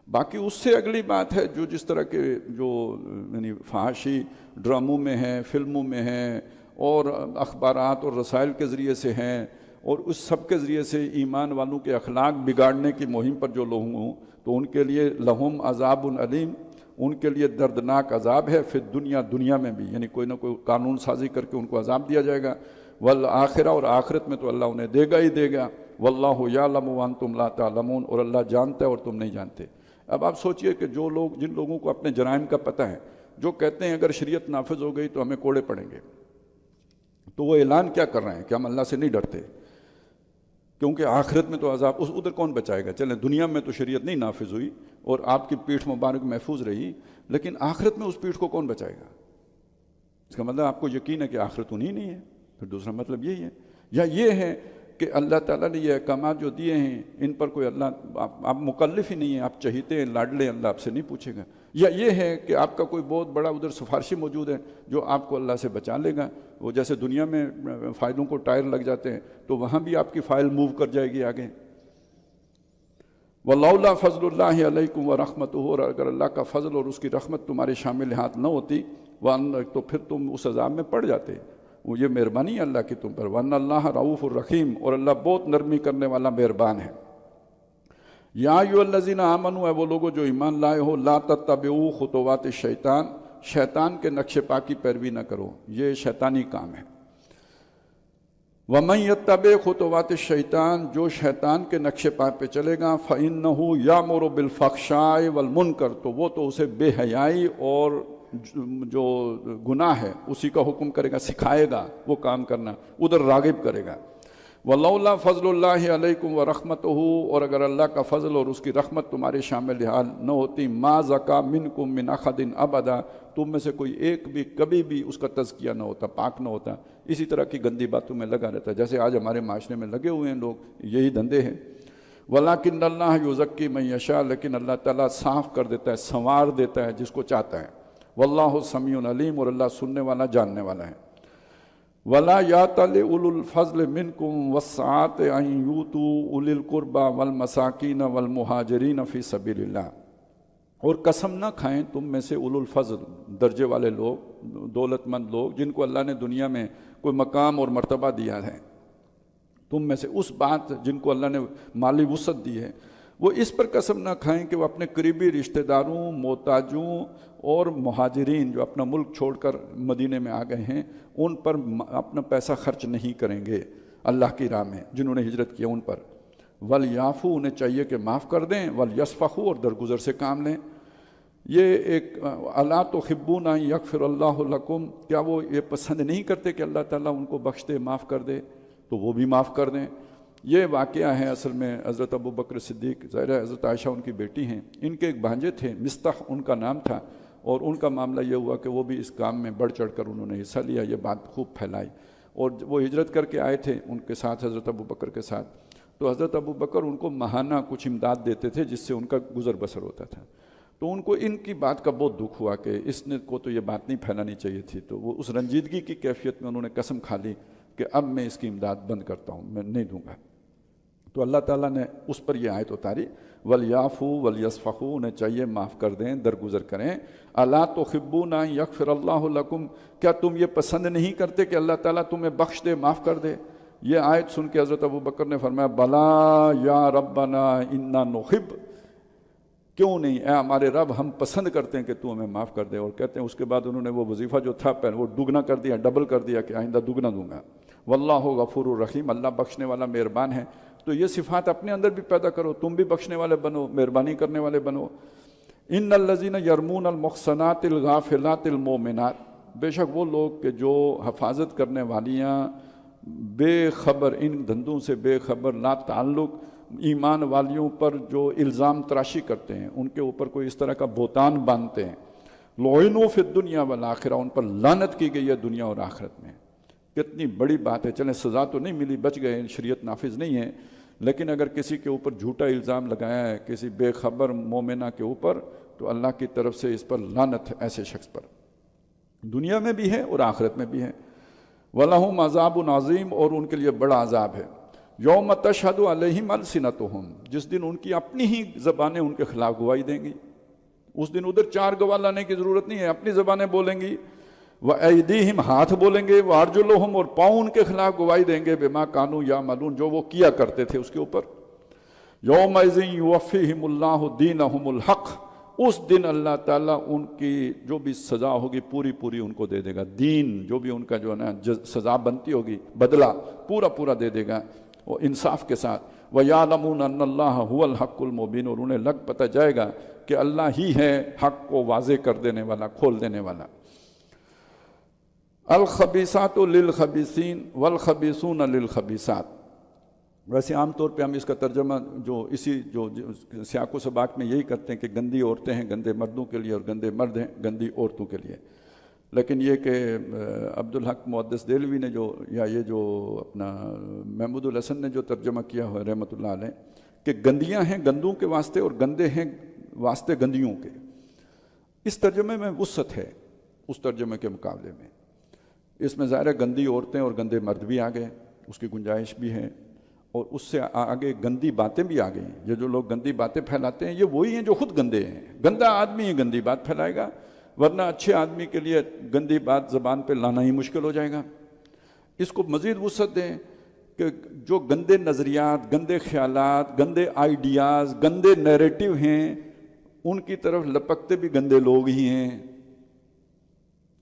باقی اس سے اگلی بات ہے جو جس طرح کے جو یعنی فحاشی ڈراموں میں ہیں، فلموں میں ہیں، اور اخبارات اور رسائل کے ذریعے سے ہیں، اور اس سب کے ذریعے سے ایمان والوں کے اخلاق بگاڑنے کی مہم پر جو لوگ ہوں تو ان کے لیے لہم عذاب علیم، ان کے لیے دردناک عذاب ہے پھر دنیا میں بھی، یعنی کوئی نہ کوئی قانون سازی کر کے ان کو عذاب دیا جائے گا. والآخرہ، اور آخرت میں تو اللہ انہیں دے گا ہی دے گا. واللہ یعلم وانتم لا تعلمون، اور اللہ جانتا ہے اور تم نہیں جانتے. اب آپ سوچئے کہ جن لوگوں کو اپنے جرائم کا پتہ ہے، جو کہتے ہیں اگر شریعت نافذ ہو گئی تو ہمیں کوڑے پڑیں گے، تو وہ اعلان کیا کر رہے ہیں کہ ہم اللہ سے نہیں ڈرتے کیونکہ آخرت میں تو عذاب ادھر کون بچائے گا. چلیں دنیا میں تو شریعت نہیں نافذ ہوئی اور آپ کی پیٹھ مبارک محفوظ رہی، لیکن آخرت میں اس پیٹھ کو کون بچائے گا؟ اس کا مطلب آپ کو یقین ہے کہ آخرت انہی نہیں ہے. پھر دوسرا مطلب یہی ہے، یا یہ ہے کہ اللہ تعالیٰ نے یہ احکامات جو دیے ہیں ان پر کوئی اللہ آپ مکلف ہی نہیں ہیں، آپ چہیتے ہیں لاڈلے، اللہ آپ سے نہیں پوچھے گا. یا یہ ہے کہ آپ کا کوئی بہت بڑا ادھر سفارشی موجود ہے جو آپ کو اللہ سے بچا لے گا. وہ جیسے دنیا میں فائلوں کو ٹائر لگ جاتے ہیں تو وہاں بھی آپ کی فائل موو کر جائے گی آگے. وَلَوْلَا فَضْلُ اللَّهِ عَلَيْكُمْ وَرَحْمَتُهُ، اور اگر اللہ کا فضل اور اس کی رحمت تمہارے شامل ہاتھ نہ ہوتی تو پھر تم اس عذاب میں پڑ جاتے. وہ یہ مہربانی ہے اللہ کی تم پر. وَأَنَّ اللَّهَ رَؤُوفٌ الرَّحِيمٌ، اور اللہ بہت نرمی کرنے والا مہربان ہے. یا ایھا الذین آمنوا، اے وہ لوگوں جو ایمان لائے ہو، لا تتبعوا خطوات الشیطان، شیطان کے نقش پا کی پیروی نہ کرو، یہ شیطانی کام ہے. وَمَن يَتَّبِعْ خُطُوَاتِ الشَّيْطَانِ، جو شیطان کے نقش پا پہ چلے گا، فَإِنَّهُ يَأْمُرُ بِالْفَحْشَاءِ وَالْمُنکَرِ، تو وہ تو اسے بے حیائی اور جو گناہ ہے اسی کا حکم کرے گا، سکھائے گا وہ کام کرنا، ادھر راغب کرے گا. وَلَوْلَا فَضْلُ اللَّهِ عَلَيْكُمْ وَرَحْمَتُهُ، اور اگر اللہ کا فضل اور اس کی رحمت تمہارے شامل حال نہ ہوتی، مَا زَكَىٰ مِنْكُمْ مِنْ أَحَدٍ أَبَدًا، تم میں سے کوئی ایک بھی کبھی بھی اس کا تزکیہ نہ ہوتا، پاک نہ ہوتا، اسی طرح کی گندی باتوں میں لگا رہتا ہے جیسے آج ہمارے معاشرے میں لگے ہوئے ہیں لوگ، یہی دھندے ہیں. وَلَٰكِنَّ اللَّهَ يُزَكِّي مَن يَشَاءُ، لیکن اللہ تعالیٰ صاف کر دیتا ہے، سنوار دیتا ہے جس کو چاہتا ہے. واللہ سمیع علیم، اور اللہ سننے والا جاننے والا ہے. وَلَا يَأْتَلِ أُولُو الْفَضْلِ مِنْكُمْ وَالسَّعَةِ أَنْ يُؤْتُوا أُولِي الْقُرْبَى وَالْمَسَاكِينَ وَالْمُهَاجِرِينَ فِي سَبِيلِ اللَّهِ، اور قسم نہ کھائیں تم میں سے اولو الفضل، درجے والے لوگ، دولت مند لوگ جن کو اللہ نے دنیا میں کوئی مقام اور مرتبہ دیا ہے، تم میں سے اس بات جن کو اللہ نے مالی وسعت دی ہے، وہ اس پر قسم نہ کھائیں کہ وہ اپنے قریبی رشتہ داروں، محتاجوں اور مہاجرین جو اپنا ملک چھوڑ کر مدینے میں آ گئے ہیں ان پر اپنا پیسہ خرچ نہیں کریں گے اللہ کی راہ میں، جنہوں نے ہجرت کیا ان پر. وَلْيَعْفُوا، انہیں چاہیے کہ معاف کر دیں، وَلْيَصْفَحُوا، اور درگزر سے کام لیں. یہ ایک اَلَا تُحِبُّونَ أَن يَغْفِرَ اللَّهُ لَكُمْ، کیا وہ یہ پسند نہیں کرتے کہ اللہ تعالیٰ ان کو بخش دے، معاف کر دے، تو وہ بھی معاف کر دیں. یہ واقعہ ہے اصل میں حضرت ابو بکر صدیق، ظاہر ہے حضرت عائشہ ان کی بیٹی ہیں، ان کے ایک بھانجے تھے، مستح ان کا نام تھا، اور ان کا معاملہ یہ ہوا کہ وہ بھی اس کام میں بڑھ چڑھ کر انہوں نے حصہ لیا، یہ بات خوب پھیلائی، اور وہ ہجرت کر کے آئے تھے ان کے ساتھ، حضرت ابو بکر کے ساتھ. تو حضرت ابو بکر ان کو ماہانہ کچھ امداد دیتے تھے جس سے ان کا گزر بسر ہوتا تھا. تو ان کو ان کی بات کا بہت دکھ ہوا کہ اس نے کو تو یہ بات نہیں پھیلانی چاہیے تھی. تو وہ اس رنجیدگی کی کیفیت میں انہوں نے قسم کھا لی کہ اب میں اس کی امداد بند کرتا ہوں, میں نہیں دوں گا. تو اللہ تعالیٰ نے اس پر یہ آیت اتاری, وَلْيَعْفُوا وَلْيَصْفَحُوا, انہیں چاہیے معاف کر دیں, درگزر کریں. أَلَا تُحِبُّونَ أَن يَغْفِرَ اللَّهُ لَكُمْ, کیا تم یہ پسند نہیں کرتے کہ اللہ تعالیٰ تمہیں بخش دے, معاف کر دے؟ یہ آیت سن کے حضرت ابو بکر نے فرمایا, بلا یا ربنا انا نحب, کیوں نہیں اے ہمارے رب, ہم پسند کرتے ہیں کہ تو ہمیں معاف کر دے. اور کہتے ہیں اس کے بعد انہوں نے وہ وظیفہ جو تھا پہلے وہ دگنا کر دیا, ڈبل کر دیا کہ آئندہ دگنا دوں گا. واللہ غفور الرحیم, اللہ بخشنے والا مہربان ہے. تو یہ صفات اپنے اندر بھی پیدا کرو, تم بھی بخشنے والے بنو, مہربانی کرنے والے بنو. ان الذین یرمون المحصنات الغافلات المؤمنات, بے شک وہ لوگ کہ جو حفاظت کرنے والیاں بے خبر, ان دھندوں سے بے خبر, لا تعلق ایمان والیوں پر جو الزام تراشی کرتے ہیں, ان کے اوپر کوئی اس طرح کا بہتان باندھتے ہیں. لعنوا فی الدنیا والآخرہ, ان پر لعنت کی گئی ہے دنیا اور آخرت میں. کتنی بڑی بات ہے. چلیں سزا تو نہیں ملی, بچ گئے, شریعت نافذ نہیں ہے, لیکن اگر کسی کے اوپر جھوٹا الزام لگایا ہے کسی بے خبر مومنہ کے اوپر, تو اللہ کی طرف سے اس پر لعنت ہے ایسے شخص پر, دنیا میں بھی ہے اور آخرت میں بھی ہے. وَلَهُمْ عَذَابٌ عَظِيمٌ, اور ان کے لیے بڑا عذاب ہے. یوم تشہد علیہم السنتہم, جس دن ان کی اپنی ہی زبانیں ان کے خلاف گواہی دیں گی. اس دن ادھر 4 گواہ لانے کی ضرورت نہیں ہے, اپنی زبانیں بولیں گی. وَأَيْدِيهِمْ, ہاتھ بولیں گے. وَأَرْجُلُهُمْ, اور پاؤں ان کے خلاف گواہی دیں گے. بِمَا كَانُوا يَعْمَلُونَ, جو وہ کیا کرتے تھے اس کے اوپر. يَوْمَئِذٍ يُوَفِّيهِمُ اللَّهُ دِينَهُمُ الْحَقَّ, اس دن اللہ تعالیٰ ان کی جو بھی سزا ہوگی پوری پوری ان کو دے دے گا. دین جو بھی ان کا جو ہے نا سزا بنتی ہوگی, بدلہ پورا پورا دے دے گا, وہ انصاف کے ساتھ. وَيَعْلَمُونَ أَنَّ اللَّهَ هُوَ الْحَقُّ الْمُبِينُ, اور انہیں لگ پتہ جائے گا کہ اللہ ہی ہے حق کو واضح کر دینے والا, کھول دینے والا. الخبیثات للخبیثین والخبیثون للخبیثات, ویسے عام طور پہ ہم اس کا ترجمہ جو اسی جو سیاق و سباق میں یہی کرتے ہیں کہ گندی عورتیں ہیں گندے مردوں کے لیے, اور گندے مرد ہیں گندی عورتوں کے لیے. لیکن یہ کہ عبدالحق محدث دہلوی نے جو, یا یہ جو اپنا محمود الحسن نے جو ترجمہ کیا ہوا ہے رحمۃ اللہ علیہ, کہ گندیاں ہیں گندوں کے واسطے اور گندے ہیں واسطے گندیوں کے, اس ترجمے میں وسعت ہے اس ترجمے کے مقابلے میں. اس میں ظاہر ہے گندی عورتیں اور گندے مرد بھی آ گئے, اس کی گنجائش بھی ہے, اور اس سے آگے گندی باتیں بھی آ گئی ہیں. یہ جو لوگ گندی باتیں پھیلاتے ہیں یہ وہی ہیں جو خود گندے ہیں. گندا آدمی ہی گندی بات پھیلائے گا, ورنہ اچھے آدمی کے لیے گندی بات زبان پہ لانا ہی مشکل ہو جائے گا. اس کو مزید وسعت دیں کہ جو گندے نظریات, گندے خیالات, گندے آئیڈیاز, گندے نیریٹو ہیں, ان کی طرف لپکتے بھی گندے لوگ ہی ہیں.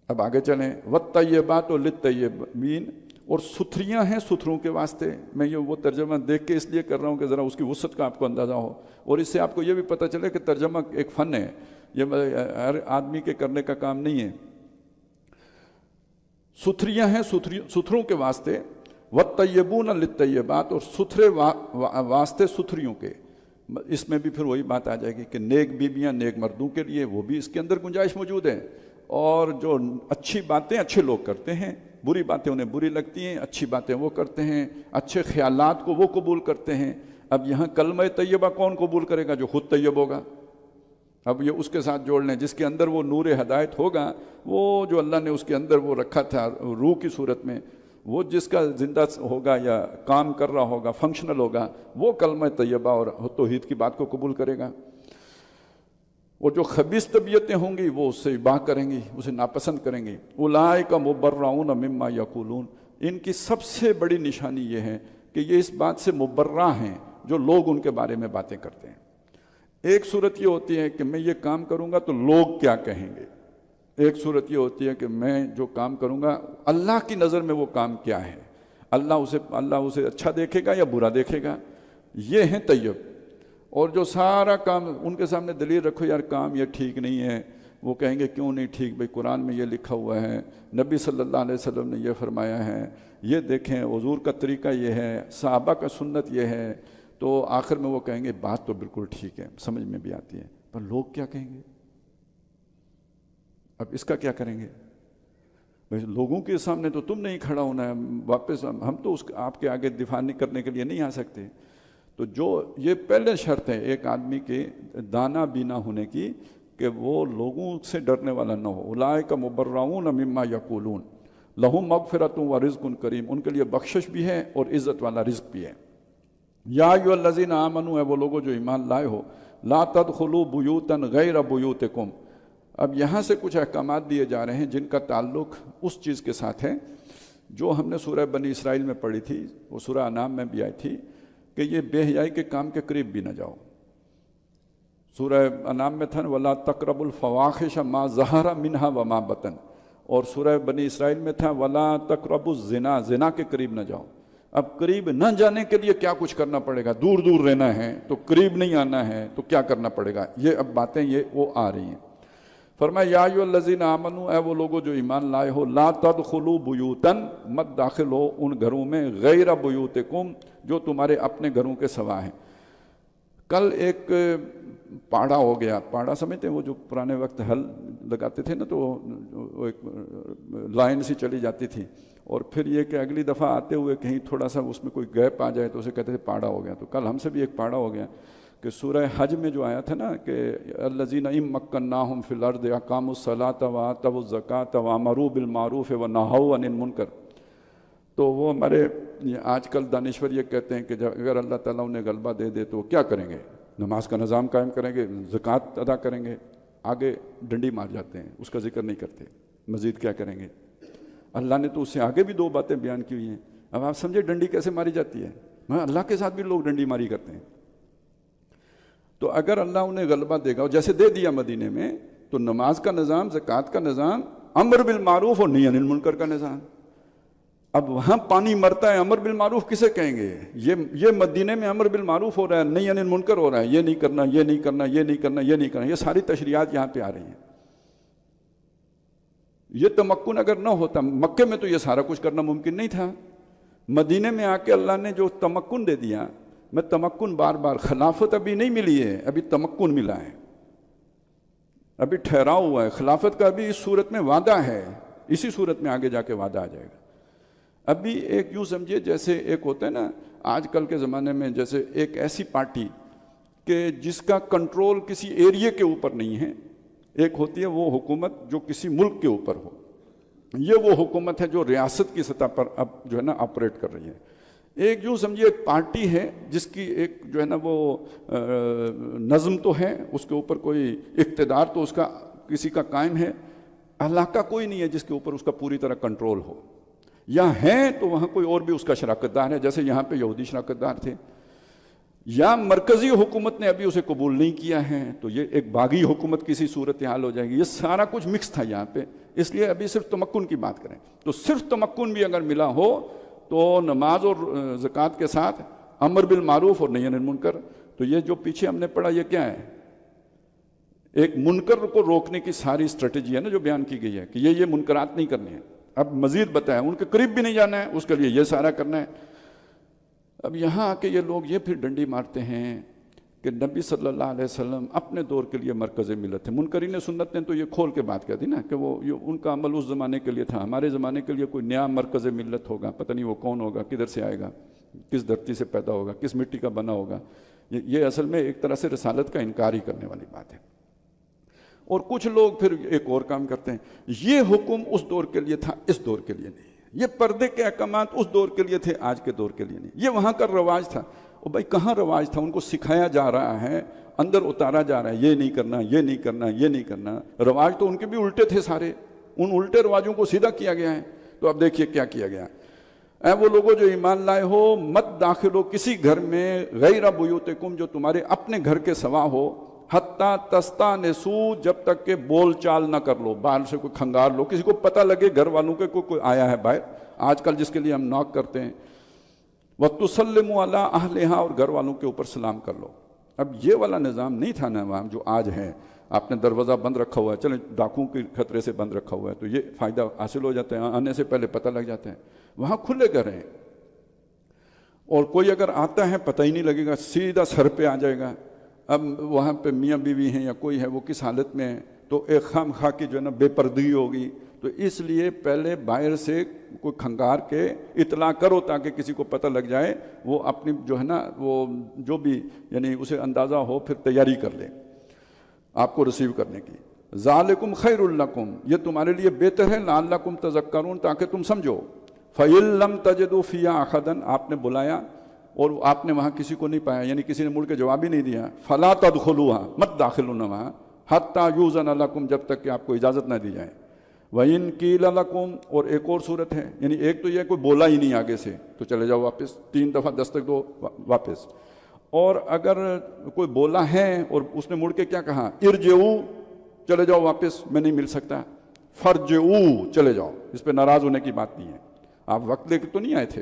اب آگے چلیں. وَالطَّيِّبَاتُ لِلطَّيِّبِينَ, اور ستھریاں ہیں ستھروں کے واسطے. میں یہ وہ ترجمہ دیکھ کے اس لیے کر رہا ہوں کہ ذرا اس کی وسعت کا آپ کو اندازہ ہو, اور اس سے آپ کو یہ بھی پتہ چلے کہ ترجمہ ایک فن ہے, یہ ہر آدمی کے کرنے کا کام نہیں ہے. ستھریاں ہیں ستھروں کے واسطے. وَالطَّيِّبُونَ لِلطَّيِّبَاتِ, اور ستھرے واسطے ستھریوں کے. اس میں بھی پھر وہی بات آ جائے گی کہ نیک بیویاں نیک مردوں کے لیے, وہ بھی اس کے اندر گنجائش موجود ہے. اور جو اچھی باتیں اچھے لوگ کرتے ہیں, بری باتیں انہیں بری لگتی ہیں, اچھی باتیں وہ کرتے ہیں, اچھے خیالات کو وہ قبول کرتے ہیں. اب یہاں کلمہ طیبہ کون قبول کرے گا؟ جو خود طیب ہوگا. اب یہ اس کے ساتھ جوڑ لیں, جس کے اندر وہ نور ہدایت ہوگا, وہ جو اللہ نے اس کے اندر وہ رکھا تھا روح کی صورت میں, وہ جس کا زندہ ہوگا یا کام کر رہا ہوگا, فنکشنل ہوگا, وہ کلمہ طیبہ اور توحید کی بات کو قبول کرے گا. اور جو خبیث طبیعتیں ہوں گی وہ اس سے اباہ کریں گی, اسے ناپسند کریں گی. اولئک مبرؤون مما یقولون, ان کی سب سے بڑی نشانی یہ ہے کہ یہ اس بات سے مبرہ ہیں جو لوگ ان کے بارے میں باتیں کرتے ہیں. ایک صورت یہ ہوتی ہے کہ میں یہ کام کروں گا تو لوگ کیا کہیں گے, ایک صورت یہ ہوتی ہے کہ میں جو کام کروں گا اللہ کی نظر میں وہ کام کیا ہے, اللہ اسے اچھا دیکھے گا یا برا دیکھے گا. یہ ہیں طیب. اور جو سارا کام ان کے سامنے دلیل رکھو, یار کام یہ ٹھیک نہیں ہے, وہ کہیں گے کیوں نہیں ٹھیک؟ بھئی قرآن میں یہ لکھا ہوا ہے, نبی صلی اللہ علیہ وسلم نے یہ فرمایا ہے, یہ دیکھیں حضور کا طریقہ یہ ہے, صحابہ کا سنت یہ ہے. تو آخر میں وہ کہیں گے بات تو بالکل ٹھیک ہے, سمجھ میں بھی آتی ہے, پر لوگ کیا کہیں گے؟ اب اس کا کیا کریں گے؟ بھئی لوگوں کے سامنے تو تم نہیں کھڑا ہونا ہے, واپس ہم تو آپ کے آگے دفاع نہیں کرنے کے لیے نہیں آ سکتے. تو جو یہ پہلے شرط ہے ایک آدمی کے دانا بینا ہونے کی کہ وہ لوگوں سے ڈرنے والا نہ ہو. اولئک مبرؤون مما یقولون لہم مغفرۃ و رزق کریم، ان کے لیے بخشش بھی ہے اور عزت والا رزق بھی ہے. یا ایھا الذین آمنوا، ہے وہ لوگوں جو ایمان لائے ہو، لا تدخلوا بیوتا غیر بیوتکم. اب یہاں سے کچھ احکامات دیے جا رہے ہیں جن کا تعلق اس چیز کے ساتھ ہے جو ہم نے سورہ بنی اسرائیل میں پڑھی تھی، وہ سورہ انعام میں بھی آئی تھی کہ یہ بے حیائی کے کام کے قریب بھی نہ جاؤ. سورہ انعام میں تھا وَلَا تَقْرَبُوا الْفَوَاحِشَ مَا ظَهَرَ مِنْهَا وَمَا بَطَنَ، اور سورہ بنی اسرائیل میں تھا وَلَا تَقْرَبُوا الزِّنَا، زنا کے قریب نہ جاؤ. اب قریب نہ جانے کے لیے کیا کچھ کرنا پڑے گا؟ دور دور رہنا ہے تو قریب نہیں آنا ہے تو کیا کرنا پڑے گا؟ یہ اب باتیں یہ وہ آ رہی ہیں. فرمایا یا ایھا الذین آمنوا، اے وہ لوگوں جو ایمان لائے ہو، لا تدخلوا بیوتا، مت داخل ہو ان گھروں میں غیر بیوتکم، جو تمہارے اپنے گھروں کے سوا ہیں. کل ایک پاڑا ہو گیا، پاڑا سمجھتے ہیں وہ جو پرانے وقت ہل لگاتے تھے نا، تو وہ ایک لائن سی چلی جاتی تھی، اور پھر یہ کہ اگلی دفعہ آتے ہوئے کہیں تھوڑا سا اس میں کوئی گیپ آ جائے تو اسے کہتے تھے پاڑا ہو گیا. تو کل ہم سے بھی ایک پاڑا ہو گیا کہ سورہ حج میں جو آیا تھا نا کہ الذین ان مکناہم فی الارض اقاموا الصلاۃ وآتوا الزکاۃ وامروا بالمعروف ونہوا عن المنکر. تو وہ ہمارے آج کل دانشور یہ کہتے ہیں کہ اگر اللہ تعالیٰ انہیں غلبہ دے دے تو کیا کریں گے؟ نماز کا نظام قائم کریں گے، زکوٰۃ ادا کریں گے. آگے ڈنڈی مار جاتے ہیں، اس کا ذکر نہیں کرتے، مزید کیا کریں گے؟ اللہ نے تو اس سے آگے بھی 2 باتیں بیان کی ہوئی ہیں. اب آپ سمجھے ڈنڈی کیسے ماری جاتی ہے؟ اللہ کے ساتھ بھی لوگ ڈنڈی ماری کرتے ہیں. تو اگر اللہ انہیں غلبہ دے گا، جیسے دے دیا مدینے میں، تو نماز کا نظام، زکوٰۃ کا نظام، امر بالمعروف اور نہی عن المنکر کا نظام. اب وہاں پانی مرتا ہے، امر بالمعروف کسے کہیں گے؟ یہ مدینے میں امر بالمعروف ہو رہا ہے، نہی عن المنکر ہو رہا ہے، یہ نہیں کرنا، یہ نہیں کرنا، یہ نہیں کرنا، یہ نہیں کرنا. یہ ساری تشریعات یہاں پہ آ رہی ہیں. یہ تمکن اگر نہ ہوتا، مکے میں تو یہ سارا کچھ کرنا ممکن نہیں تھا. مدینے میں آ کے اللہ نے جو تمکن دے دیا، میں تمکن بار بار، خلافت ابھی نہیں ملی ہے، ابھی تمکن ملا ہے، ابھی ٹھہراؤ ہوا ہے. خلافت کا ابھی اس صورت میں وعدہ ہے، اسی صورت میں آگے جا کے وعدہ آ جائے گا. ابھی ایک یوں سمجھے جیسے ایک ہوتا ہے نا آج کل کے زمانے میں، جیسے ایک ایسی پارٹی کہ جس کا کنٹرول کسی ایریے کے اوپر نہیں ہے. ایک ہوتی ہے وہ حکومت جو کسی ملک کے اوپر ہو، یہ وہ حکومت ہے جو ریاست کی سطح پر اب جو ہے نا آپریٹ کر رہی ہے. ایک یوں سمجھیے ایک پارٹی ہے جس کی ایک جو ہے نا وہ نظم تو ہے، اس کے اوپر کوئی اقتدار تو اس کا کسی کا قائم ہے، علاقہ کوئی نہیں ہے جس کے اوپر اس کا پوری طرح کنٹرول ہو. یا ہے تو وہاں کوئی اور بھی اس کا شراکت دار ہے، جیسے یہاں پہ یہودی شراکت دار تھے. یا مرکزی حکومت نے ابھی اسے قبول نہیں کیا ہے تو یہ ایک باغی حکومت کسی صورتحال ہو جائے گی. یہ سارا کچھ مکس تھا یہاں پہ، اس لیے ابھی صرف تمکن کی بات کریں. تو صرف تمکن بھی اگر ملا ہو تو نماز اور زکوٰۃ کے ساتھ امر بالمعروف اور نہی عن المنکر. تو یہ جو پیچھے ہم نے پڑھا یہ کیا ہے؟ ایک منکر کو روکنے کی ساری اسٹریٹجی ہے نا جو بیان کی گئی ہے کہ یہ منکرات نہیں کرنے ہیں. اب مزید بتایا، ان کے قریب بھی نہیں جانا ہے، اس کے لیے یہ سارا کرنا ہے. اب یہاں آ کے یہ لوگ یہ پھر ڈنڈی مارتے ہیں کہ نبی صلی اللہ علیہ وسلم اپنے دور کے لیے مرکز ملت ہے. منکرین سنت نے تو یہ کھول کے بات کہہ دی نا کہ وہ ان کا عمل اس زمانے کے لیے تھا، ہمارے زمانے کے لیے کوئی نیا مرکز ملت ہوگا، پتہ نہیں وہ کون ہوگا، کدھر سے آئے گا، کس دھرتی سے پیدا ہوگا، کس مٹی کا بنا ہوگا. یہ اصل میں ایک طرح سے رسالت کا انکار ہی کرنے والی بات ہے. اور کچھ لوگ پھر ایک اور کام کرتے ہیں، یہ حکم اس دور کے لیے تھا، اس دور کے لیے نہیں. یہ پردے کے احکامات اس دور کے لیے تھے، آج کے دور کے لیے نہیں. یہ وہاں کا رواج تھا. اور بھائی کہاں رواج تھا؟ ان کو سکھایا جا رہا ہے، اندر اتارا جا رہا ہے، یہ نہیں کرنا، یہ نہیں کرنا، یہ نہیں کرنا. رواج تو ان کے بھی الٹے تھے سارے، ان الٹے رواجوں کو سیدھا کیا گیا ہے. تو اب دیکھیے کیا کیا گیا. اے وہ لوگوں جو ایمان لائے ہو، مت داخل ہو کسی گھر میں غیر بیوتکم، جو تمہارے اپنے گھر کے سوا ہو، حتیٰ تستانسوا، جب تک کہ بول چال نہ کر لو، باہر سے کوئی کھنگار لو، کسی کو پتہ لگے گھر والوں کے کوئی آیا ہے باہر. آج کل جس کے لیے ہم ناک کرتے ہیں، وَتُسَلِّمُوا عَلَىٰ أَهْلِهَا، اور گھر والوں کے اوپر سلام کر لو. اب یہ والا نظام نہیں تھا نا وہاں جو آج ہے. آپ نے دروازہ بند رکھا ہوا ہے، چلیں ڈاکوں کے خطرے سے بند رکھا ہوا ہے تو یہ فائدہ حاصل ہو جاتا ہے، آنے سے پہلے پتہ لگ جاتا ہے. وہاں کھلے گھر ہیں، اور کوئی اگر آتا ہے پتہ ہی نہیں لگے گا، سیدھا سر پہ آ جائے گا. اب وہاں پہ میاں بیوی ہیں یا کوئی ہے، وہ کس حالت میں ہے، تو ایک خام خواہ کی جو ہے نا بے پردگی ہوگی، تو اس لیے پہلے باہر سے کوئی کھنگار کے اطلاع کرو تاکہ کسی کو پتہ لگ جائے، وہ اپنی جو ہے نا وہ جو بھی یعنی اسے اندازہ ہو، پھر تیاری کر لے آپ کو ریسیو کرنے کی۔ ذالکم خیر لکم، یہ تمہارے لیے بہتر ہے، لعلکم تذکرون، تاکہ تم سمجھو۔ فَإِن لَمْ تَجِدُوا فِيهَا أَحَدًا، آپ نے بلایا اور آپ نے وہاں کسی کو نہیں پایا، یعنی کسی نے مڑ کے جواب ہی نہیں دیا، فَلَا تَدْخُلُوهَا، مت داخل ہونا وہاں، حَتَّى يُؤْذَنَ لَكُمْ، جب تک کہ آپ کو اجازت نہ دی جائے۔ وَإِن قِيلَ لَكُمْ، اور ایک اور صورت ہے، یعنی ایک تو یہ کوئی بولا ہی نہیں آگے سے تو چلے جاؤ واپس، 3 دفعہ دستک دو واپس، اور اگر کوئی بولا ہے اور اس نے مڑ کے کیا کہا، ارجعوا، چلے جاؤ واپس، میں نہیں مل سکتا، فرجعوا، چلے جاؤ، اس پہ ناراض ہونے کی بات نہیں ہے۔ آپ وقت لے کے تو نہیں آئے تھے،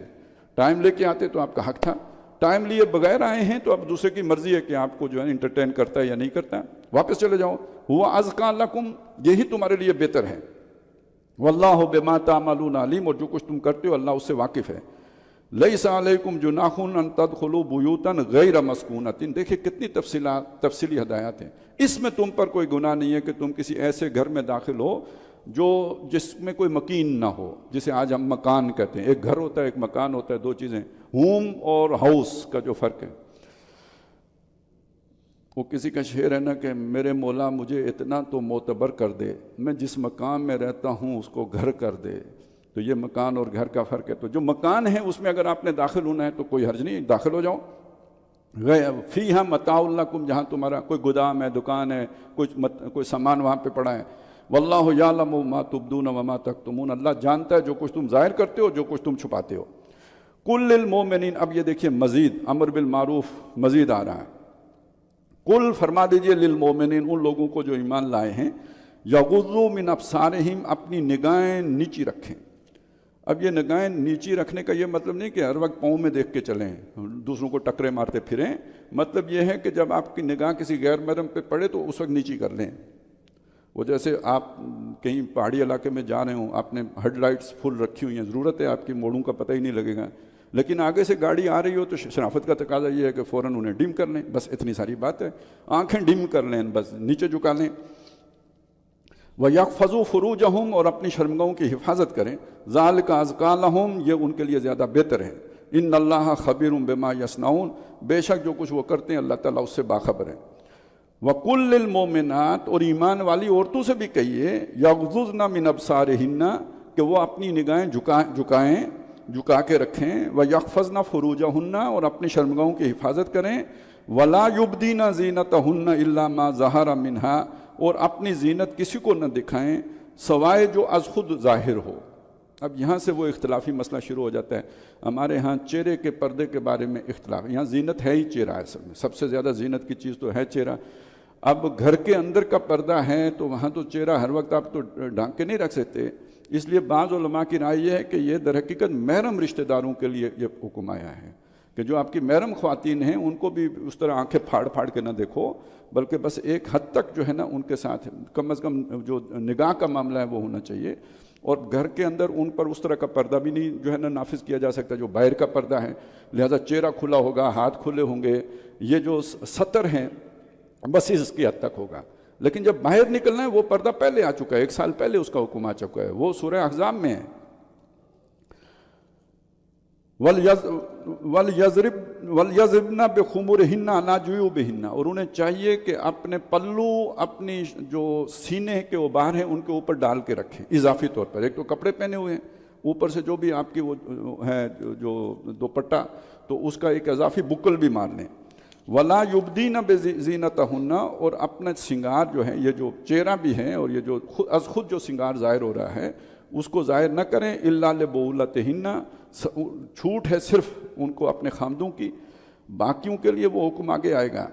ٹائم لے کے آتے تو آپ کا حق تھا، ٹائم لیے بغیر آئے ہیں تو اب دوسرے کی مرضی ہے کہ آپ کو جو ہے انٹرٹین کرتا ہے یا نہیں کرتا، واپس چلے جاؤ۔ ہوا ازکا لکم، یہی تمہارے لیے بہتر ہے۔ واللہ بما تعملون علیم، اور جو کچھ تم کرتے ہو اللہ اس سے واقف ہے۔ لیس علیکم جناح ان تدخلوا بیوتا غیر مسکونۃ، دیکھیں کتنی تفصیلی ہدایات ہیں، اس میں تم پر کوئی گناہ نہیں ہے کہ تم کسی ایسے گھر میں داخل ہو جو جس میں کوئی مکین نہ ہو، جسے آج ہم مکان کہتے ہیں۔ ایک گھر ہوتا ہے، ایک مکان ہوتا ہے، دو چیزیں، ہوم اور ہاؤس کا جو فرق ہے۔ وہ کسی کا شعر ہے نا کہ میرے مولا مجھے اتنا تو معتبر کر دے، میں جس مکان میں رہتا ہوں اس کو گھر کر دے۔ تو یہ مکان اور گھر کا فرق ہے۔ تو جو مکان ہے اس میں اگر آپ نے داخل ہونا ہے تو کوئی حرج نہیں، داخل ہو جاؤ۔ فیہا متاع لکم، جہاں تمہارا کوئی گودام ہے، دکان ہے، کوئی سامان وہاں پہ پڑا ہے۔ واللہ یعلم ما تبدون وما تکتمون، اللہ جانتا ہے جو کچھ تم ظاہر کرتے ہو، جو کچھ تم چھپاتے ہو۔ کل للمؤمنین، اب یہ دیکھیے مزید امر بالمعروف مزید آ رہا ہے۔ کل فرما دیجئے للمؤمنین، ان لوگوں کو جو ایمان لائے ہیں، یغضوا من ابصارہم، اپنی نگاہیں نیچی رکھیں۔ اب یہ نگاہیں نیچی رکھنے کا یہ مطلب نہیں کہ ہر وقت پاؤں میں دیکھ کے چلیں، دوسروں کو ٹکرے مارتے پھریں، مطلب یہ ہے کہ جب آپ کی نگاہ کسی غیر محرم پہ پڑے تو اس وقت نیچی کر لیں۔ وہ جیسے آپ کہیں پہاڑی علاقے میں جا رہے ہوں، آپ نے ہیڈ لائٹس فل رکھی ہوئی ہیں، ضرورت ہے آپ کی، موڑوں کا پتہ ہی نہیں لگے گا، لیکن آگے سے گاڑی آ رہی ہو تو شرافت کا تقاضا یہ ہے کہ فوراً انہیں ڈم کر لیں، بس اتنی ساری بات ہے، آنکھیں ڈم کر لیں، بس نیچے جھکا لیں۔ وَيَحْفَظُوا فُرُوجَهُمْ، اور اپنی شرمگاہوں کی حفاظت کریں، ذَلِكَ أَزْكَىٰ لَهُمْ، یہ ان کے لیے زیادہ بہتر ہے۔ إِنَّ اللَّهَ خَبِيرٌ بِمَا يَصْنَعُونَ، بے شک جو کچھ وہ کرتے ہیں اللہ تعالیٰ اس سے باخبر ہے۔ وَقُلْ لِلْمُؤْمِنَاتِ، اور ایمان والی عورتوں سے بھی کہیے، يَغْضُضْنَ مِنْ أَبْصَارِهِنَّ، کہ وہ اپنی نگاہیں جھکا کے رکھیں، وَيَحْفَظْنَ فُرُوجَهُنَّ، اور اپنی شرمگاہوں کی حفاظت کریں، وَلَا يُبْدِينَ زِينَتَهُنَّ إِلَّا مَا ظَهَرَ مِنْهَا، اور اپنی زینت کسی کو نہ دکھائیں سوائے جو از خود ظاہر ہو۔ اب یہاں سے وہ اختلافی مسئلہ شروع ہو جاتا ہے۔ ہمارے ہاں چہرے کے پردے کے بارے میں اختلاف، یہاں زینت ہے ہی چہرہ، اصل میں سب سے زیادہ زینت کی چیز تو ہے چہرہ۔ اب گھر کے اندر کا پردہ ہے تو وہاں تو چہرہ ہر وقت آپ تو ڈھانک کے نہیں رکھ سکتے، اس لیے بعض علماء کی رائے یہ ہے کہ یہ در حقیقت محرم رشتہ داروں کے لیے یہ حکم آیا ہے کہ جو آپ کی محرم خواتین ہیں ان کو بھی اس طرح آنکھیں پھاڑ کے نہ دیکھو، بلکہ بس ایک حد تک جو ہے نا ان کے ساتھ کم از کم جو نگاہ کا معاملہ ہے وہ ہونا چاہیے، اور گھر کے اندر ان پر اس طرح کا پردہ بھی نہیں جو ہے نا نافذ کیا جا سکتا جو باہر کا پردہ ہے، لہذا چہرہ کھلا ہوگا، ہاتھ کھلے ہوں گے، یہ جو ستر ہیں بس اس کی حد تک ہوگا۔ لیکن جب باہر نکلنا ہے وہ پردہ پہلے آ چکا ہے، 1 سال پہلے اس کا حکم آ چکا ہے، وہ سورہ احزاب میں ہے۔ وَلْيَضْرِبْنَ بِخُمُرِهِنَّ عَلَىٰ جُيُوبِهِنَّ، اور انہیں چاہیے کہ اپنے پلو اپنی جو سینے کے اوبار ہیں ان کے اوپر ڈال کے رکھیں اضافی طور پر۔ ایک تو کپڑے پہنے ہوئے ہیں، اوپر سے جو بھی آپ کی وہ ہے جو دوپٹہ، تو اس کا ایک اضافی بکل بھی مار لیں۔ وَلَا يُبْدِينَ بِزِينَتَهُنَّ، اور اپنا سنگار جو ہے، یہ جو چہرہ بھی ہے اور یہ جو از خود جو سنگار ظاہر ہو رہا ہے اس کو ظاہر نہ کریں، إِلَّا لِبُعُولَتِهِنَّ، چھوٹ ہے صرف ان کو اپنے خامدوں کی، باقیوں کے لیے وہ حکم آگے آئے گا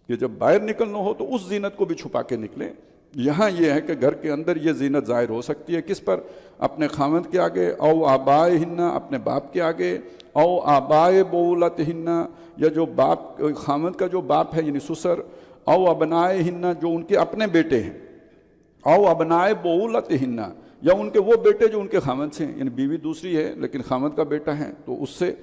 کہ جب باہر نکلنا ہو تو اس زینت کو بھی چھپا کے نکلیں۔ یہاں یہ ہے کہ گھر کے اندر یہ زینت ظاہر ہو سکتی ہے کس پر؟ اپنے خامد کے آگے، او آبائہن، اپنے باپ کے آگے، او آبائے بولتہن، یا جو باپ خامد کا جو باپ ہے یعنی سسر، او ابنائہن، جو ان کے اپنے بیٹے ہیں، او ابنائے بولتہن، یا ان کے وہ بیٹے جو ان کے خامد سے ہیں، یعنی بیوی دوسری ہے لیکن خامد کا بیٹا ہے تو اس سے،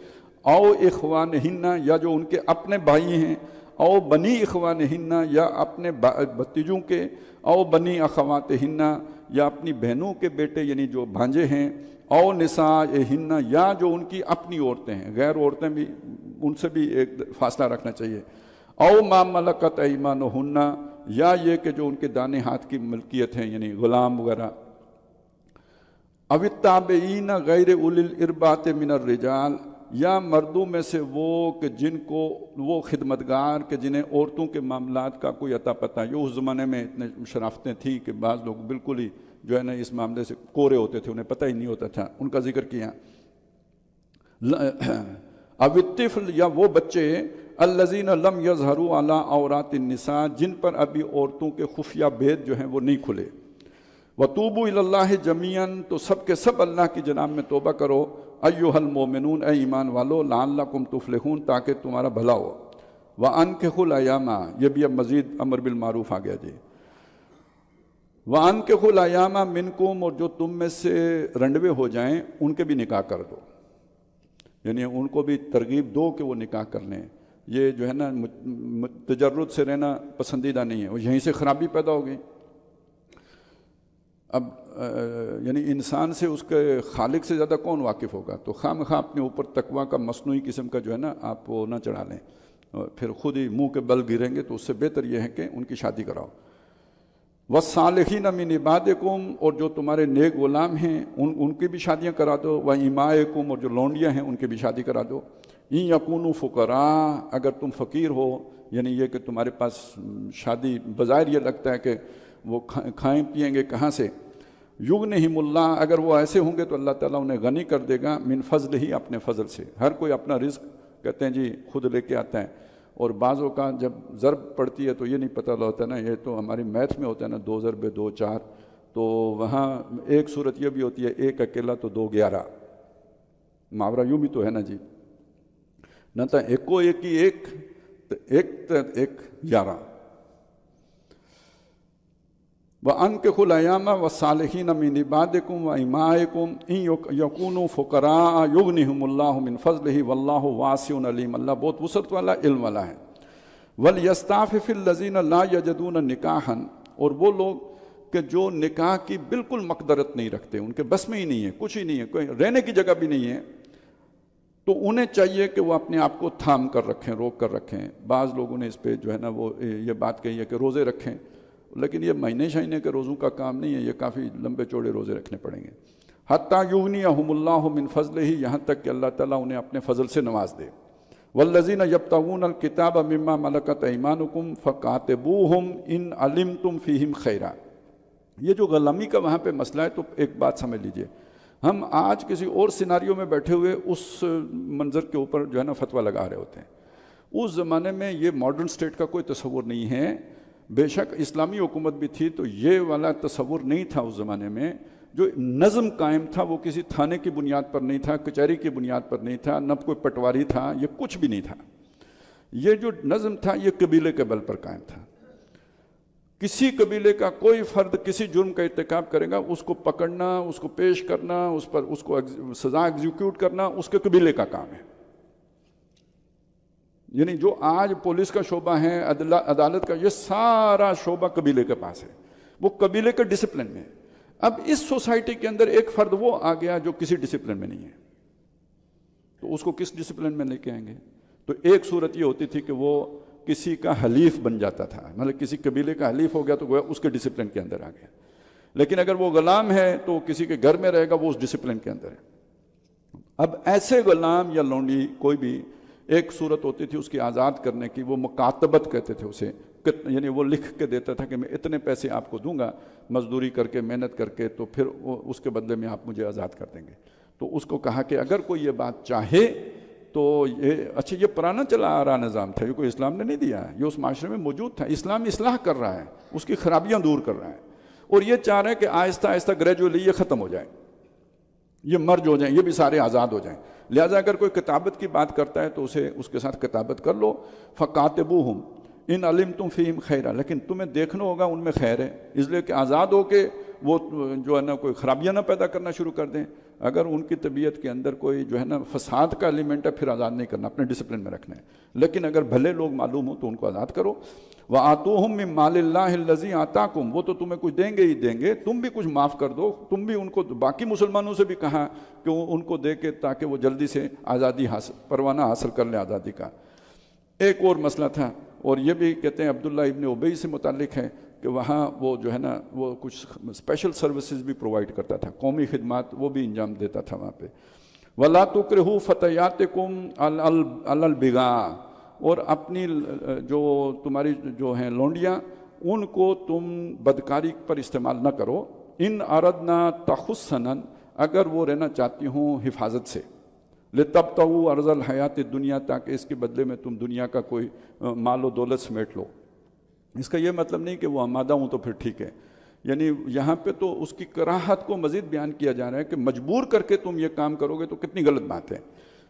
او اخوانہن، یا جو ان کے اپنے بھائی ہیں، او بنی اخوانہن یا اپنے بھتیجوں کے، او بنی اخواتہن یا اپنی بہنوں کے بیٹے یعنی جو بھانجے ہیں، او نسائہن یا جو ان کی اپنی عورتیں ہیں، غیر عورتیں بھی ان سے بھی ایک فاصلہ رکھنا چاہیے، او ما ملکت ایمانہن یا یہ کہ جو ان کے دانے ہاتھ کی ملکیت ہیں یعنی غلام وغیرہ، او التابعین غیر اولی الاربات من الرجال یا مردوں میں سے وہ کہ جن کو وہ خدمتگار کہ جنہیں عورتوں کے معاملات کا کوئی عطا پتہ، یہ اس زمانے میں اتنے شرافتیں تھیں کہ بعض لوگ بالکل ہی جو ہے نا اس معاملے سے کورے ہوتے تھے، انہیں پتہ ہی نہیں ہوتا تھا، ان کا ذکر کیا۔ او الطفل یا وہ بچے الذین لم یظہروا علی عورات النساء جن پر ابھی عورتوں کے خفیہ بید جو ہیں وہ نہیں کھلے، وَتُوبُوا إِلَى اللَّهِ جَمِيعًا تو سب کے سب اللہ کی جناب میں توبہ کرو، ایھا المؤمنون اے ایمان والو، لعلکم تفلحون تاکہ تمہارا بھلا ہو، وَأَنكِحُوا الْأَيَامَ یہ بھی اب مزید امر بالمعروف آ گیا جی، وَأَنكِحُوا الْأَيَامَ مِنکم اور جو تم میں سے رنڈوے ہو جائیں ان کے بھی نکاح کر دو، یعنی ان کو بھی ترغیب دو کہ وہ نکاح کر لیں، یہ جو ہے نا تجرد سے رہنا پسندیدہ نہیں ہے، اور یہیں سے خرابی پیدا ہو گئی۔ اب یعنی انسان سے اس کے خالق سے زیادہ کون واقف ہوگا، تو خواہ مخواہ اپنے اوپر تقویٰ کا مصنوعی قسم کا جو ہے نا آپ وہ نہ چڑھا لیں، پھر خود ہی منہ کے بل گریں گے، تو اس سے بہتر یہ ہے کہ ان کی شادی کراؤ۔ وَالصَّالِحِينَ مِنْ عِبَادِكُمْ اور جو تمہارے نیک غلام ہیں ان کی بھی شادیاں کرا دو، وَإِمَائِكُمْ اور جو لونڈیاں ہیں ان کی بھی شادی کرا دو، إِن يَكُونُوا فُقَرَاءَ اگر تم فقیر ہو، یعنی یہ کہ تمہارے پاس شادی بظاہر یہ لگتا ہے کہ وہ کھائیں پئیں گے کہاں سے، یغنہم اللہ اگر وہ ایسے ہوں گے تو اللہ تعالیٰ انہیں غنی کر دے گا، من فضل ہی اپنے فضل سے، ہر کوئی اپنا رزق کہتے ہیں جی خود لے کے آتا ہے، اور بعضوں کا جب ضرب پڑتی ہے تو یہ نہیں پتہ ہوتا نا، یہ تو ہماری میتھ میں ہوتا ہے نا 2 ضرب 2 4، تو وہاں ایک صورت یہ بھی ہوتی ہے 1 اکیلا تو 2 11، محاورہ یوں بھی تو ہے نا جی، نہ تو ایک کو ایک ہی ایک 11۔ وَأَنكِحُوا الْأَيَامَ وَالصَّالِحِينَ مِنْ عِبَادِكُمْ وَإِمَائِكُمْ إِن يَكُونُوا فُقَرَاءَ يُغْنِهِمُ اللَّهُ مِنْ فَضْلِهِ وَاللَّهُ وَاسِعٌ عَلِيمٌ اللہ بہت وسعت والا علم والا ہے۔ وَلْيَسْتَعْفِفِ الَّذِينَ لَا يَجِدُونَ نِكَاحًا اور وہ لوگ کہ جو نکاح کی بالکل مقدرت نہیں رکھتے، ان کے بس میں ہی نہیں ہے، کچھ ہی نہیں ہے، کوئی رہنے کی جگہ بھی نہیں ہے، تو انہیں چاہیے کہ وہ اپنے آپ کو تھام کر رکھیں، روک کر رکھیں۔ بعض لوگوں نے اس پہ جو ہے نا وہ یہ بات کہی ہے کہ روزے رکھیں، لیکن یہ مہینے شہینے کے روزوں کا کام نہیں ہے، یہ کافی لمبے چوڑے روزے رکھنے پڑیں گے۔ حتیٰ یغنیہم اللہ من فضلہ یہاں تک کہ اللہ تعالیٰ انہیں اپنے فضل سے نواز دے۔ والذین یبتغون الکتاب مما ملکت ایمانکم فکاتبوہم ان علمتم فیہم خیرا۔ یہ جو غلامی کا وہاں پہ مسئلہ ہے تو ایک بات سمجھ لیجئے، ہم آج کسی اور سیناریو میں بیٹھے ہوئے اس منظر کے اوپر جو ہے نا فتویٰ لگا رہے ہوتے ہیں، اس زمانے میں یہ ماڈرن سٹیٹ کا کوئی تصور نہیں ہے، بے شک اسلامی حکومت بھی تھی تو یہ والا تصور نہیں تھا اس زمانے میں، جو نظم قائم تھا وہ کسی تھانے کی بنیاد پر نہیں تھا، کچہری کی بنیاد پر نہیں تھا، نہ کوئی پٹواری تھا، یہ کچھ بھی نہیں تھا، یہ جو نظم تھا یہ قبیلے کے بل پر قائم تھا۔ کسی قبیلے کا کوئی فرد کسی جرم کا ارتکاب کرے گا، اس کو پکڑنا، اس کو پیش کرنا، اس پر اس کو سزا ایگزیکیوٹ کرنا اس کے قبیلے کا کام ہے۔ یعنی جو آج پولیس کا شعبہ ہے، عدالت کا، یہ سارا شعبہ قبیلے کے پاس ہے، وہ قبیلے کے ڈسپلن میں ہے۔ اب اس سوسائٹی کے اندر ایک فرد وہ آ گیا جو کسی ڈسپلن میں نہیں ہے، تو اس کو کس ڈسپلن میں لے کے آئیں گے؟ تو ایک صورت یہ ہوتی تھی کہ وہ کسی کا حلیف بن جاتا تھا، مطلب کسی قبیلے کا حلیف ہو گیا تو وہ اس کے ڈسپلن کے اندر آ گیا، لیکن اگر وہ غلام ہے تو کسی کے گھر میں رہے گا، وہ اس ڈسپلن کے اندر ہے۔ اب ایسے غلام یا لونڈی کوئی بھی ایک صورت ہوتی تھی اس کی آزاد کرنے کی، وہ مکاتبت کہتے تھے اسے، یعنی وہ لکھ کے دیتا تھا کہ میں اتنے پیسے آپ کو دوں گا مزدوری کر کے، محنت کر کے، تو پھر اس کے بدلے میں آپ مجھے آزاد کر دیں گے۔ تو اس کو کہا کہ اگر کوئی یہ بات چاہے تو یہ اچھا، یہ پرانا چلا آ رہا نظام تھا، یہ کوئی اسلام نے نہیں دیا ہے، یہ اس معاشرے میں موجود تھا، اسلام اصلاح کر رہا ہے، اس کی خرابیاں دور کر رہا ہے، اور یہ چاہ رہے ہیں کہ آہستہ آہستہ گریجولی یہ ختم ہو جائے، یہ مرج ہو جائیں، یہ بھی سارے آزاد ہو جائیں۔ لہٰذا اگر کوئی کتابت کی بات کرتا ہے تو اسے اس کے ساتھ کتابت کر لو، فَقَاتِبُوهُمْ ان علمتم فیہم خیرا، لیکن تمہیں دیکھنا ہوگا ان میں خیر ہے، اس لیے کہ آزاد ہو کے وہ جو ہے نا کوئی خرابیاں نہ پیدا کرنا شروع کر دیں۔ اگر ان کی طبیعت کے اندر کوئی جو ہے نا فساد کا ایلیمنٹ ہے پھر آزاد نہیں کرنا، اپنے ڈسپلن میں رکھنا ہے، لیکن اگر بھلے لوگ معلوم ہوں تو ان کو آزاد کرو۔ وَآتُوهُم مِّن مَّالِ اللَّهِ الَّذِي آتَاكُمْ، وہ تو تمہیں کچھ دیں گے ہی دیں گے، تم بھی کچھ معاف کر دو، تم بھی ان کو، باقی مسلمانوں سے بھی کہا کہ ان کو دے کے تاکہ وہ جلدی سے آزادی پروانہ حاصل کر لیں آزادی کا۔ ایک اور مسئلہ تھا، اور یہ بھی کہتے ہیں عبداللہ ابن ابی سے متعلق ہے کہ وہاں وہ جو ہے نا وہ کچھ اسپیشل سروسز بھی پرووائڈ کرتا تھا، قومی خدمات وہ بھی انجام دیتا تھا وہاں پہ۔ وَلَا تُكْرِهُوا فَتَيَاتِكُمْ عَلَى الْبِغَاءِ، اور اپنی جو تمہاری جو ہیں لونڈیاں ان کو تم بدکاری پر استعمال نہ کرو، ان اردنا تحسناً، اگر وہ رہنا چاہتی ہوں حفاظت سے، لِتَبْتَغُوا عَرْضَ الْحَيَاةِ الدُّنْيَا، تاکہ اس کے بدلے میں تم دنیا کا کوئی مال و دولت سمیٹ لو۔ اس کا یہ مطلب نہیں کہ وہ آمادہ ہوں تو پھر ٹھیک ہے، یعنی یہاں پہ تو اس کی کراہت کو مزید بیان کیا جا رہا ہے کہ مجبور کر کے تم یہ کام کرو گے تو کتنی غلط بات ہے،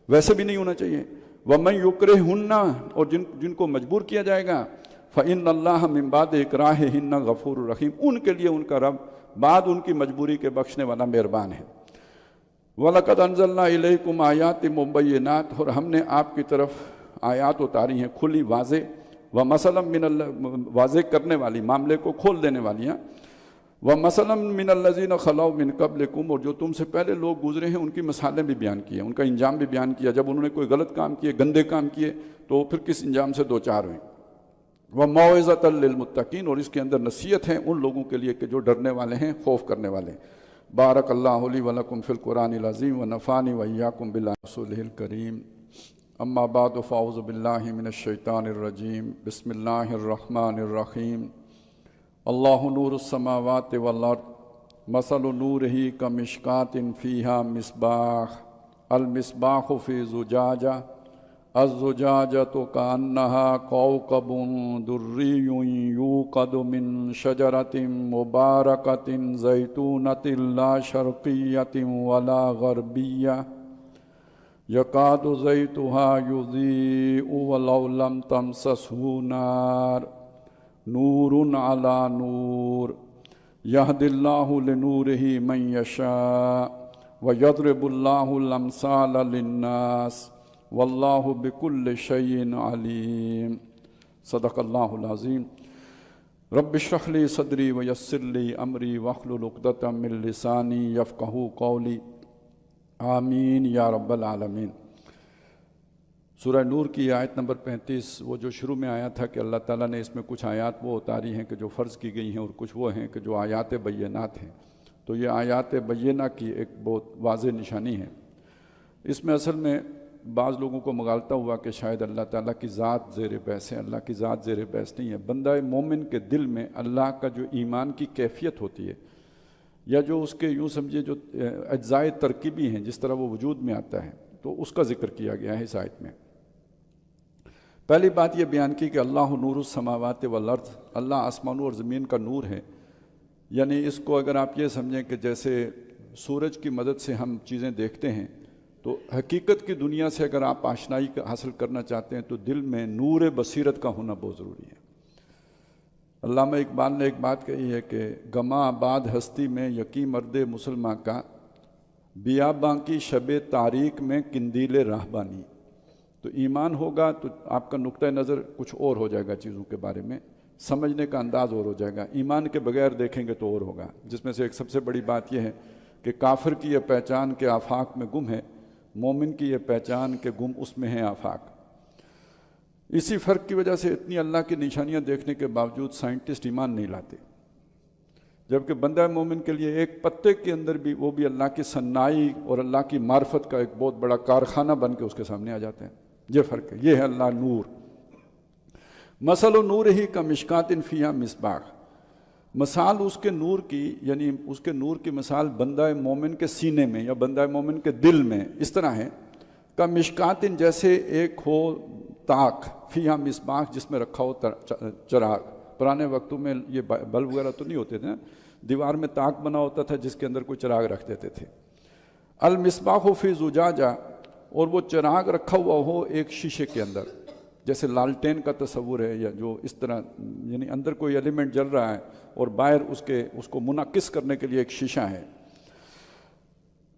ویسے بھی نہیں ہونا چاہیے۔ وَمَن يُكْرِهُنَّ، اور جن کو مجبور کیا جائے گا، فَإِنَّ اللَّهَ مِن بَعْدِ إِكْرَاهِهِنَّ غَفُورٌ رَحِيمٌ، ان کے لیے ان کا رب بعد ان کی مجبوری کے بخشنے والا مہربان ہے۔ وَلَقَدْ أَنزَلْنَا إِلَيْكُمْ آيَاتٍ مُبَيِّنَاتٍ، اور ہم نے آپ کی طرف آیات اتاری ہیں کھلی واضح، وَمَثَلًا مِّنَ واضح کرنے والی، معاملے کو کھول دینے والی ہیں، وَمَثَلًا مِّنَ الَّذِينَ خَلَوْا مِن قَبْلِكُمْ، اور جو تم سے پہلے لوگ گزرے ہیں ان کی مثالیں بھی بیان کی ہیں، ان کا انجام بھی بیان کیا، جب انہوں نے کوئی غلط کام کیے، گندے کام کیے تو پھر کس انجام سے دو چار ہوئیں۔ وَمَوْعِظَةً لِّلْمُتَّقِينَ، اور اس کے اندر نصیحت ہے ان لوگوں کے لیے کہ جو ڈرنے والے ہیں، خوف کرنے والے ہیں۔ بارک اللہ لی ولکم فی القرآن العظیم ونفعنی وإیاکم برسولہ الکریم۔ اما بعد فاعوذ باللہ من الشیطان الرجیم، بسم اللہ الرحمن الرحیم۔ اللہ نور السماوات والارض، مثل نورہ کمشکاۃ فیہا مصباح، المصباح فی زجاجہ، الزجاجۃ کأنہا کوکب دری یوقد من شجرۃ مبارکۃ زیتونۃ لا شرقیۃ ولا غربیہ، یکاد زیتها یضیء ولو لم تمسسہ نار، نور علی نور، یہد اللہ لنورہ من یشاء، ویضرب اللہ الامثال للناس، واللہ بکل شیء علیم۔ صدق اللہ العظیم۔ رب اشرح لی صدری ویسر لی امری واحلل عقدۃ من لسانی یفقہوا قولی، آمین یا رب العالمین۔ سورہ نور کی آیت نمبر 35، وہ جو شروع میں آیا تھا کہ اللہ تعالیٰ نے اس میں کچھ آیات وہ اتاری ہیں کہ جو فرض کی گئی ہیں، اور کچھ وہ ہیں کہ جو آیات بینات ہیں، تو یہ آیات بینہ کی ایک بہت واضح نشانی ہے۔ اس میں اصل میں بعض لوگوں کو مغالطہ ہوا کہ شاید اللہ تعالیٰ کی ذات زیر بحث ہے، اللہ کی ذات زیر بحث نہیں ہے۔ بندہ مومن کے دل میں اللہ کا جو ایمان کی کیفیت ہوتی ہے، یا جو اس کے یوں سمجھے جو اجزائے ترکیبی ہیں، جس طرح وہ وجود میں آتا ہے، تو اس کا ذکر کیا گیا ہے اس آیت میں۔ پہلی بات یہ بیان کی کہ اللہ نور السماوات والارض، اللہ آسمانوں اور زمین کا نور ہے، یعنی اس کو اگر آپ یہ سمجھیں کہ جیسے سورج کی مدد سے ہم چیزیں دیکھتے ہیں، تو حقیقت کی دنیا سے اگر آپ آشنائی حاصل کرنا چاہتے ہیں تو دل میں نور بصیرت کا ہونا بہت ضروری ہے۔ علامہ اقبال نے ایک بات کہی ہے کہ گما آباد ہستی میں یقیں مرد مسلماں کا، بیاباں کی شب تاریک میں قندیل راہبانی۔ تو ایمان ہوگا تو آپ کا نقطہ نظر کچھ اور ہو جائے گا، چیزوں کے بارے میں سمجھنے کا انداز اور ہو جائے گا، ایمان کے بغیر دیکھیں گے تو اور ہوگا۔ جس میں سے ایک سب سے بڑی بات یہ ہے کہ کافر کی یہ پہچان کے آفاق میں گم ہے، مومن کی یہ پہچان کے گم اس میں ہیں آفاق۔ اسی فرق کی وجہ سے اتنی اللہ کی نشانیاں دیکھنے کے باوجود سائنٹسٹ ایمان نہیں لاتے، جبکہ بندہ مومن کے لیے ایک پتے کے اندر بھی وہ بھی اللہ کی صنائی اور اللہ کی معرفت کا ایک بہت بڑا کارخانہ بن کے اس کے سامنے آ جاتے ہیں۔ یہ فرق ہے، یہ ہے اللہ نور۔ مثل نورہ کمشکاۃ فیہا مصباح، مثال اس کے نور کی، یعنی اس کے نور کی مثال بندہ مومن کے سینے میں یا بندہ مومن کے دل میں اس طرح ہے کہ مشکات، جیسے ایک ہو تاک، فیہا مصباح، جس میں رکھا ہو چراغ۔ پرانے وقتوں میں یہ بلب وغیرہ تو نہیں ہوتے تھے، دیوار میں تاک بنا ہوتا تھا جس کے اندر کوئی چراغ رکھ دیتے تھے۔ المصباح فی زجاجہ، اور وہ چراغ رکھا ہوا ہو ایک شیشے کے اندر، جیسے لالٹین کا تصور ہے، یا جو اس طرح یعنی اندر کوئی ایلیمنٹ جل رہا ہے اور باہر اس کو منعکس کرنے کے لیے ایک شیشہ ہے۔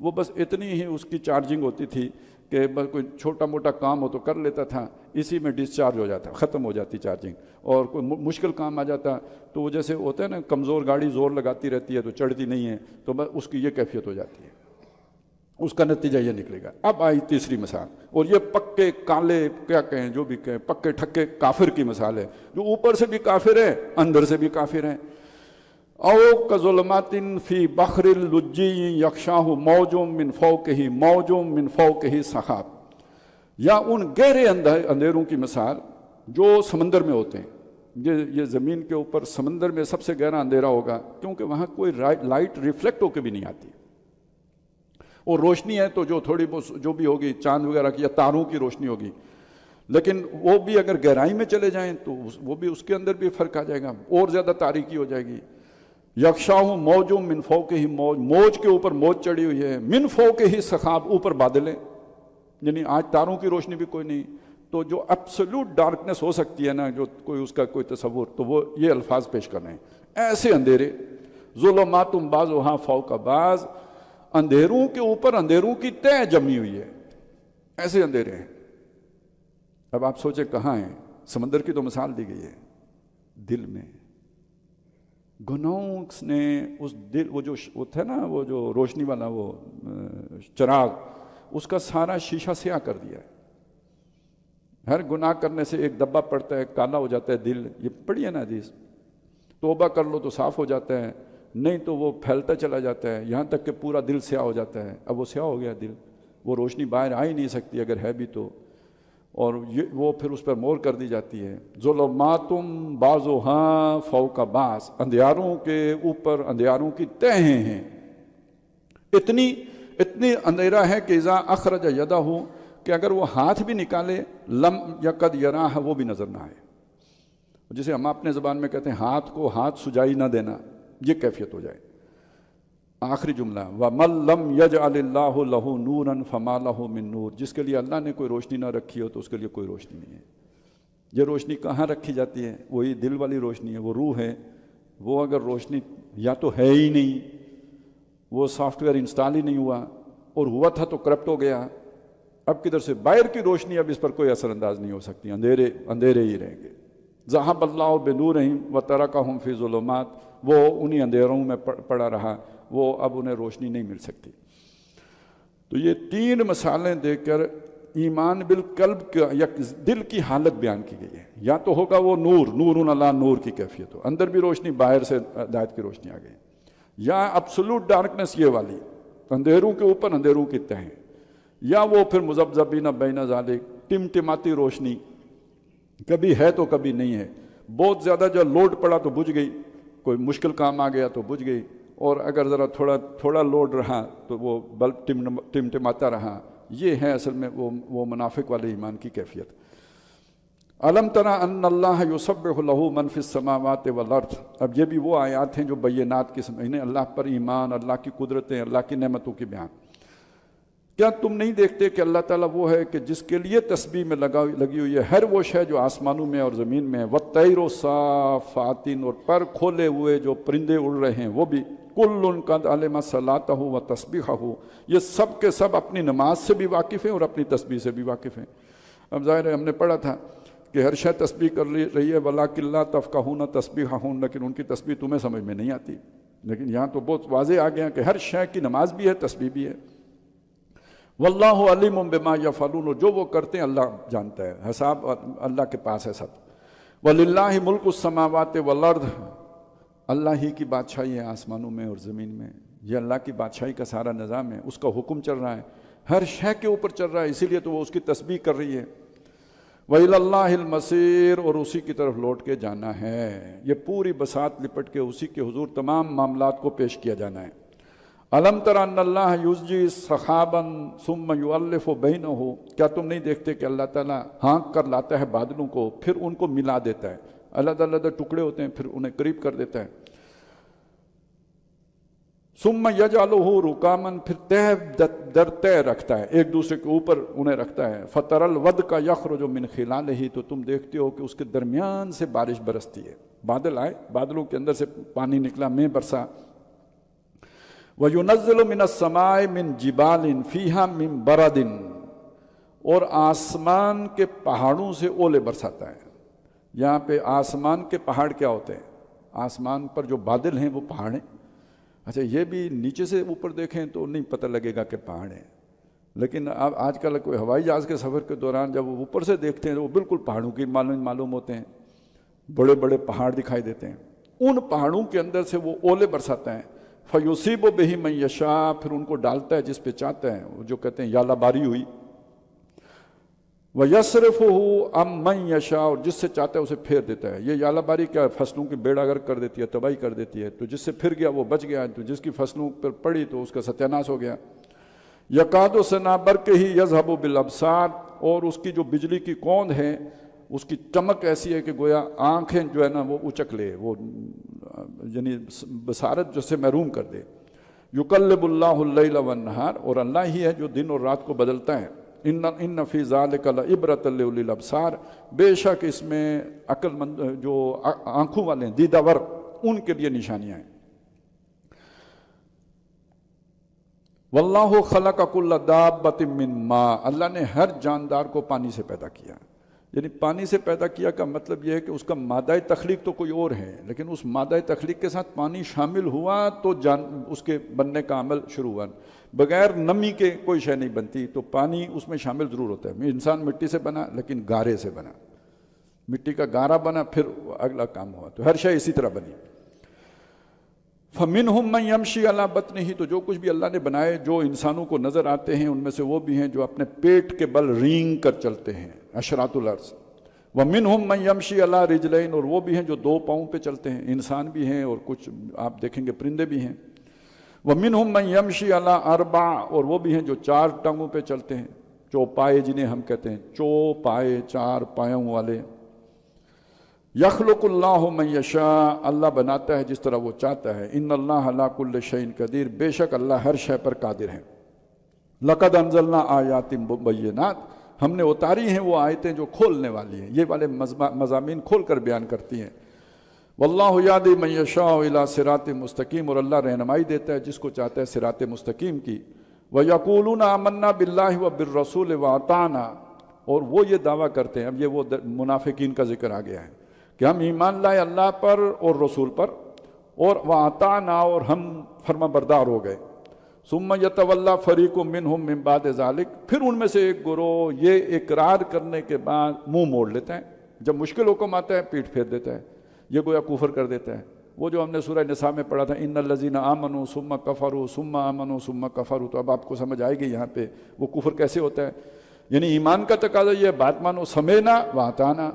وہ بس اتنی ہی اس کی چارجنگ ہوتی تھی کہ بس کوئی چھوٹا موٹا کام ہو تو کر لیتا تھا، اسی میں ڈسچارج ہو جاتا، ختم ہو جاتی چارجنگ. اور کوئی مشکل کام آ جاتا تو وہ جیسے ہوتا ہے نا کمزور گاڑی زور لگاتی رہتی ہے تو چڑھتی نہیں ہے، تو بس اس کی یہ کیفیت ہو جاتی ہے. اس کا نتیجہ یہ نکلے گا. اب آئی تیسری مثال، اور یہ پکے کالے کیا کہیں جو بھی کہیں پکے ٹھکے کافر کی مثال ہے، جو اوپر سے بھی کافر ہے اندر سے بھی کافر ہے. او کظلمات فی بحر اللجی یغشاہ موج من فوقہ موج من فوقہ سحاب، یا ان گہرے اندھیروں کی مثال جو سمندر میں ہوتے ہیں. یہ زمین کے اوپر سمندر میں سب سے گہرا اندھیرا ہوگا، کیونکہ وہاں کوئی لائٹ ریفلیکٹ ہو کے بھی نہیں آتی، اور روشنی ہے تو جو تھوڑی جو بھی ہوگی چاند وغیرہ کی یا تاروں کی روشنی ہوگی، لیکن وہ بھی اگر گہرائی میں چلے جائیں تو وہ بھی اس کے اندر بھی فرق آ جائے گا، اور زیادہ تاریکی ہو جائے گی. یغشاہ موج من فوقہ موج، موج کے اوپر موج چڑھی ہوئی ہے، من فوقہ سحاب، اوپر بادل ہیں، یعنی آج تاروں کی روشنی بھی کوئی نہیں. تو جو ایبسولوٹ ڈارکنیس ہو سکتی ہے نا، جو کوئی اس کا کوئی تصور، تو وہ یہ الفاظ پیش کر رہے ہیں. ایسے اندھیرے، ظلمات بعضھا فوق بعض، اندھیروں کے اوپر اندھیروں کی تہ جمی ہوئی ہے، ایسے اندھیرے ہیں. اب آپ سوچیں کہاں ہیں؟ سمندر کی تو مثال دی گئی ہے، دل میں. گناہوں نے اس دل، وہ تھا نا وہ جو روشنی والا وہ چراغ، اس کا سارا شیشہ سیاہ کر دیا ہے. ہر گناہ کرنے سے ایک دبا پڑتا ہے، کالا ہو جاتا ہے دل. یہ پڑھی ہے نا حدیث، توبہ کر لو تو صاف ہو جاتا ہے، نہیں تو وہ پھیلتا چلا جاتا ہے یہاں تک کہ پورا دل سیاہ ہو جاتا ہے. اب وہ سیاہ ہو گیا دل، وہ روشنی باہر آ ہی نہیں سکتی اگر ہے بھی تو، اور وہ پھر اس پر مہر کر دی جاتی ہے. ظلمات بعضھا فوق بعض، اندھیاروں کے اوپر اندھیاروں کی تہیں ہیں. اتنی اندھیرا ہے کہ اذا اخرج یدہ، کہ اگر وہ ہاتھ بھی نکالے لم یقد یراہ، وہ بھی نظر نہ آئے. جسے ہم اپنے زبان میں کہتے ہیں ہاتھ کو ہاتھ سجائی نہ دینا، یہ کیفیت ہو جائے. آخری جملہ، وَمَن لَّمْ يَجْعَلِ اللَّهُ لَهُ نُورًا فَمَا لَهُ مِن نُور، جس کے لیے اللہ نے کوئی روشنی نہ رکھی ہو تو اس کے لیے کوئی روشنی نہیں ہے. یہ روشنی کہاں رکھی جاتی ہے؟ وہی دل والی روشنی ہے، وہ روح ہے. وہ اگر روشنی یا تو ہے ہی نہیں، وہ سافٹ ویئر انسٹال ہی نہیں ہوا، اور ہوا تھا تو کرپٹ ہو گیا، اب کدھر سے باہر کی روشنی اب اس پر کوئی اثر انداز نہیں ہو سکتی، اندھیرے ہی رہیں گے. ذہب اللہ بنورہم وترکہم فی ظلمات، وہ انہی اندھیروں میں پڑا رہا، وہ اب انہیں روشنی نہیں مل سکتی. تو یہ تین مثالیں دے کر ایمان بالقلب کا یا دل کی حالت بیان کی گئی ہے. یا تو ہوگا وہ نور علی نور کی کیفیت ہو، اندر بھی روشنی باہر سے ہدایت کی روشنی آ گئی، یا ایبسولوٹ ڈارکنیس یہ والی، اندھیروں کے اوپر اندھیروں کی تہیں، یا وہ پھر مذبذبین بین ذالک، ٹمٹماتی روشنی، کبھی ہے تو کبھی نہیں ہے. بہت زیادہ جو لوڈ پڑا تو بجھ گئی، کوئی مشکل کام آ گیا تو بجھ گئی، اور اگر ذرا تھوڑا لوڈ رہا تو وہ بلب ٹمٹماتا رہا. یہ ہے اصل میں وہ منافق والے ایمان کی کیفیت. الم تری ان اللہ یسبح لہ من فی السماوات والارض، اب یہ بھی وہ آیات ہیں جو بینات کی انہیں اللہ پر ایمان، اللہ کی قدرتیں، اللہ کی نعمتوں کی بیان. کیا تم نہیں دیکھتے کہ اللہ تعالیٰ وہ ہے کہ جس کے لیے تسبیح میں لگی ہوئی ہے ہر وہ شے جو آسمانوں میں اور زمین میں، وَالطَّيْرُ صَافَّاتٍ، اور پر کھولے ہوئے جو پرندے اڑ رہے ہیں وہ بھی، كُلٌّ قَدْ عَلِمَ صَلَاتَهُ وَتَسْبِيحَهُ، یہ سب کے سب اپنی نماز سے بھی واقف ہیں اور اپنی تسبیح سے بھی واقف ہیں. اب ظاہر ہے ہم نے پڑھا تھا کہ ہر شے تسبیح کر رہی ہے، وَلَٰكِن لَا تَفْقَهُونَ تَسْبِيحَهُمْ، لیکن ان کی تسبیح تمہیں سمجھ میں نہیں آتی. لیکن یہاں تو بہت واضح آ گیا کہ ہر شے کی نماز بھی ہے، تسبیح بھی ہے. واللہ علیم بما یفعلون، جو وہ کرتے ہیں اللہ جانتا ہے، حساب اللہ کے پاس ہے سب. وللہ ملک السماوات والارض، اللہ ہی کی بادشاہی ہے آسمانوں میں اور زمین میں. یہ اللہ کی بادشاہی کا سارا نظام ہے، اس کا حکم چل رہا ہے، ہر شے کے اوپر چل رہا ہے، اسی لیے تو وہ اس کی تسبیح کر رہی ہے. وَإِلَى اللَّهِ الْمَصِيرُ، اور اسی کی طرف لوٹ کے جانا ہے. یہ پوری بساط لپٹ کے اسی کے حضور تمام معاملات کو پیش کیا جانا ہے. الم تر ان اللہ یزجی سحابا ثم یؤلف بینہ، کیا تم نہیں دیکھتے کہ اللہ تعالیٰ ہانک کر لاتا ہے بادلوں کو، پھر ان کو ملا دیتا ہے، علیحدہ علیحدہ ٹکڑے ہوتے ہیں پھر انہیں قریب کر دیتا ہے. ثم یجعلہ رکاما، پھر تہ در تہ رکھتا ہے، ایک دوسرے کے اوپر انہیں رکھتا ہے. فتر الودق یخرج من خلالہ، تو تم دیکھتے ہو کہ اس کے درمیان سے بارش برستی ہے. بادل آئے، بادلوں کے اندر سے پانی نکلا، میں برسا. وَيُنَزِّلُ مِنَ السَّمَاءِ مِن جِبَالٍ فِيهَا مِن بَرَدٍ، اور آسمان کے پہاڑوں سے اولے برساتا ہے۔ یہاں پہ آسمان کے پہاڑ کیا ہوتے ہیں؟ آسمان پر جو بادل ہیں وہ پہاڑ ہیں۔ اچھا یہ بھی نیچے سے اوپر دیکھیں تو نہیں پتہ لگے گا کہ پہاڑ ہیں، لیکن اب آج کل کوئی ہوائی جہاز کے سفر کے دوران جب وہ اوپر سے دیکھتے ہیں تو وہ بالکل پہاڑوں کی معلوم ہوتے ہیں، بڑے بڑے پہاڑ دکھائی دیتے ہیں۔ ان پہاڑوں کے اندر سے وہ اولے برساتا ہے۔ فَيُصِيبُ بِهِ مَن يَشَاءُ، پھر ان کو ڈالتا ہے جس پہ چاہتا ہے، وہ جو کہتے ہیں یالہ باری ہوئی۔ وَيَصْرِفُهُ عَن مَن يَشَاءُ، اور جس سے چاہتا ہے اسے پھیر دیتا ہے۔ یہ یالہ باری کیا فصلوں کی بیڑا گرک کر دیتی ہے، تباہی کر دیتی ہے، تو جس سے پھر گیا وہ بچ گیا، تو جس کی فصلوں پر پڑی تو اس کا ستیہ ناش ہو گیا۔ یکاد سنا برقہ یذہب بالابصار، اور اس کی جو بجلی کی کوند ہے اس کی چمک ایسی ہے کہ گویا آنکھیں جو ہے نا وہ اچک لے، وہ یعنی بصارت جو سے محروم کر دے۔ یقلب اللہ اللیل والنہار، اور اللہ ہی ہے جو دن اور رات کو بدلتا ہے۔ ان فی ذالک لعبرۃ لاولی الابصار، بے شک اس میں عقل مند جو آنکھوں والے ہیں، دیدہ ور، ان کے لیے نشانیاں ہیں۔ واللہ خلق کل دابۃ من ماء، اللہ نے ہر جاندار کو پانی سے پیدا کیا۔ یعنی پانی سے پیدا کیا کا مطلب یہ ہے کہ اس کا مادہ تخلیق تو کوئی اور ہے، لیکن اس مادہ تخلیق کے ساتھ پانی شامل ہوا تو اس کے بننے کا عمل شروع ہوا۔ بغیر نمی کے کوئی شے نہیں بنتی، تو پانی اس میں شامل ضرور ہوتا ہے۔ انسان مٹی سے بنا لیکن گارے سے بنا، مٹی کا گارا بنا پھر اگلا کام ہوا، تو ہر شے اسی طرح بنی۔ فَمِنْهُمْ مَنْ يَمْشِي عَلَى بَطْنِهِ، تو جو کچھ بھی اللہ نے بنائے جو انسانوں کو نظر آتے ہیں ان میں سے وہ بھی ہیں جو اپنے پیٹ کے بل رینگ کر چلتے ہیں، عشرات الارض۔ وَمِنْهُمْ مَنْ يَمْشِي عَلَى رِجْلَيْنِ، اور وہ بھی ہیں جو دو پاؤں پہ چلتے ہیں، انسان بھی ہیں اور کچھ آپ دیکھیں گے پرندے بھی ہیں۔ وَمِنْهُمْ مَنْ يَمْشِي عَلَى أَرْبَعٍ، اور وہ بھی ہیں جو چار ٹانگوں پہ چلتے ہیں، چوپائے جنہیں ہم کہتے ہیں، چوپائے، چار پایوں والے۔ یخلق اللہ من یشاء، اللہ بناتا ہے جس طرح وہ چاہتا ہے۔ ان اللہ علی کل شیء قدیر، بے شک اللہ ہر شے پر قادر ہے۔ لقد انزلنا آیات مبینات، ہم نے اتاری ہیں وہ آیتیں جو کھولنے والی ہیں، یہ والے مضامین کھول کر بیان کرتی ہیں۔ واللہ یہدی من یشاء الی صراط مستقیم، اور اللہ رہنمائی دیتا ہے جس کو چاہتا ہے صراط مستقیم کی۔ وَيَقُولُونَ آمَنَّا بِاللَّهِ وَبِالرَّسُولِ وَأَطَعْنَا، اور وہ یہ دعویٰ کرتے ہیں، اب یہ وہ منافقین کا ذکر آ گیا ہے کہ ہم ایمان لائے اللہ پر اور رسول پر، اور وَأَطَعْنَا، اور ہم فرما بردار ہو گئے۔ ثُمَّ يَتَوَلَّى فَرِيقٌ مِّنْهُم مِّن بَعْدِ ذَلِكَ، پھر ان میں سے ایک گروہ یہ اقرار کرنے کے بعد منہ موڑ لیتا ہے، جب مشکل حکم آتا ہے پیٹھ پھیر دیتا ہے، یہ گویا کفر کر دیتا ہے۔ وہ جو ہم نے سورہ نساء میں پڑھا تھا، ان الذین آمنوا ثم کفروا ثم آمنوا ثم کفروا، تو اب آپ کو سمجھ آئے گی یہاں پہ وہ کفر کیسے ہوتا ہے۔ یعنی ایمان کا تقاضا یہ ہے، بات مانو، سمعنا واطعنا۔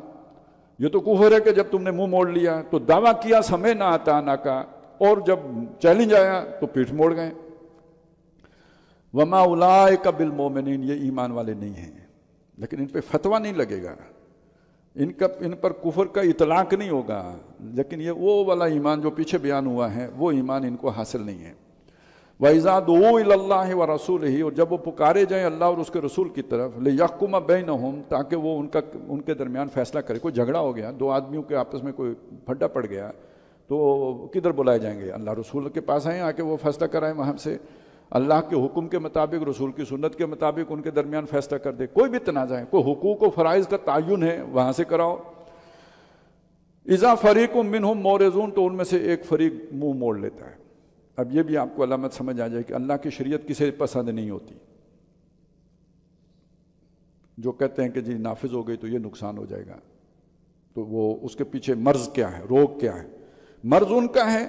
یہ تو کفر ہے کہ جب تم نے منہ موڑ لیا تو دعویٰ کیا سمعنا اطعنا کا، اور جب چیلنج آیا تو پیٹھ موڑ گئے۔ وما اولئک بالمؤمنین، یہ ایمان والے نہیں ہیں، لیکن ان پہ فتویٰ نہیں لگے گا، ان پر کفر کا اطلاق نہیں ہوگا، لیکن یہ وہ والا ایمان جو پیچھے بیان ہوا ہے وہ ایمان ان کو حاصل نہیں ہے۔ وَإِذَا دُعُوا إِلَى اللَّهِ وَرَسُولِهِ، اور جب وہ پکارے جائیں اللہ اور اس کے رسول کی طرف، لِيَحْكُمَ بَيْنَهُمْ، تاکہ وہ ان کے درمیان فیصلہ کرے۔ کوئی جھگڑا ہو گیا، دو آدمیوں کے آپس میں کوئی پھڈا پڑ گیا تو کدھر بلائے جائیں گے؟ اللہ رسول کے پاس آئیں، آ کے وہ فیصلہ کرائیں وہاں سے، اللہ کے حکم کے مطابق، رسول کی سنت کے مطابق ان کے درمیان فیصلہ کر دے۔ کوئی بھی تنازع ہے، کوئی حقوق و فرائض کا تعین ہے، وہاں سے کراؤ۔ اذا فریق منہم مورزون، تو ان میں سے ایک فریق منہ موڑ لیتا ہے۔ اب یہ بھی آپ کو علامت سمجھ آ جائے کہ اللہ کی شریعت کسے پسند نہیں ہوتی۔ جو کہتے ہیں کہ جی نافذ ہو گئی تو یہ نقصان ہو جائے گا، تو وہ اس کے پیچھے مرض کیا ہے، روگ کیا ہے؟ مرض ان کا ہے،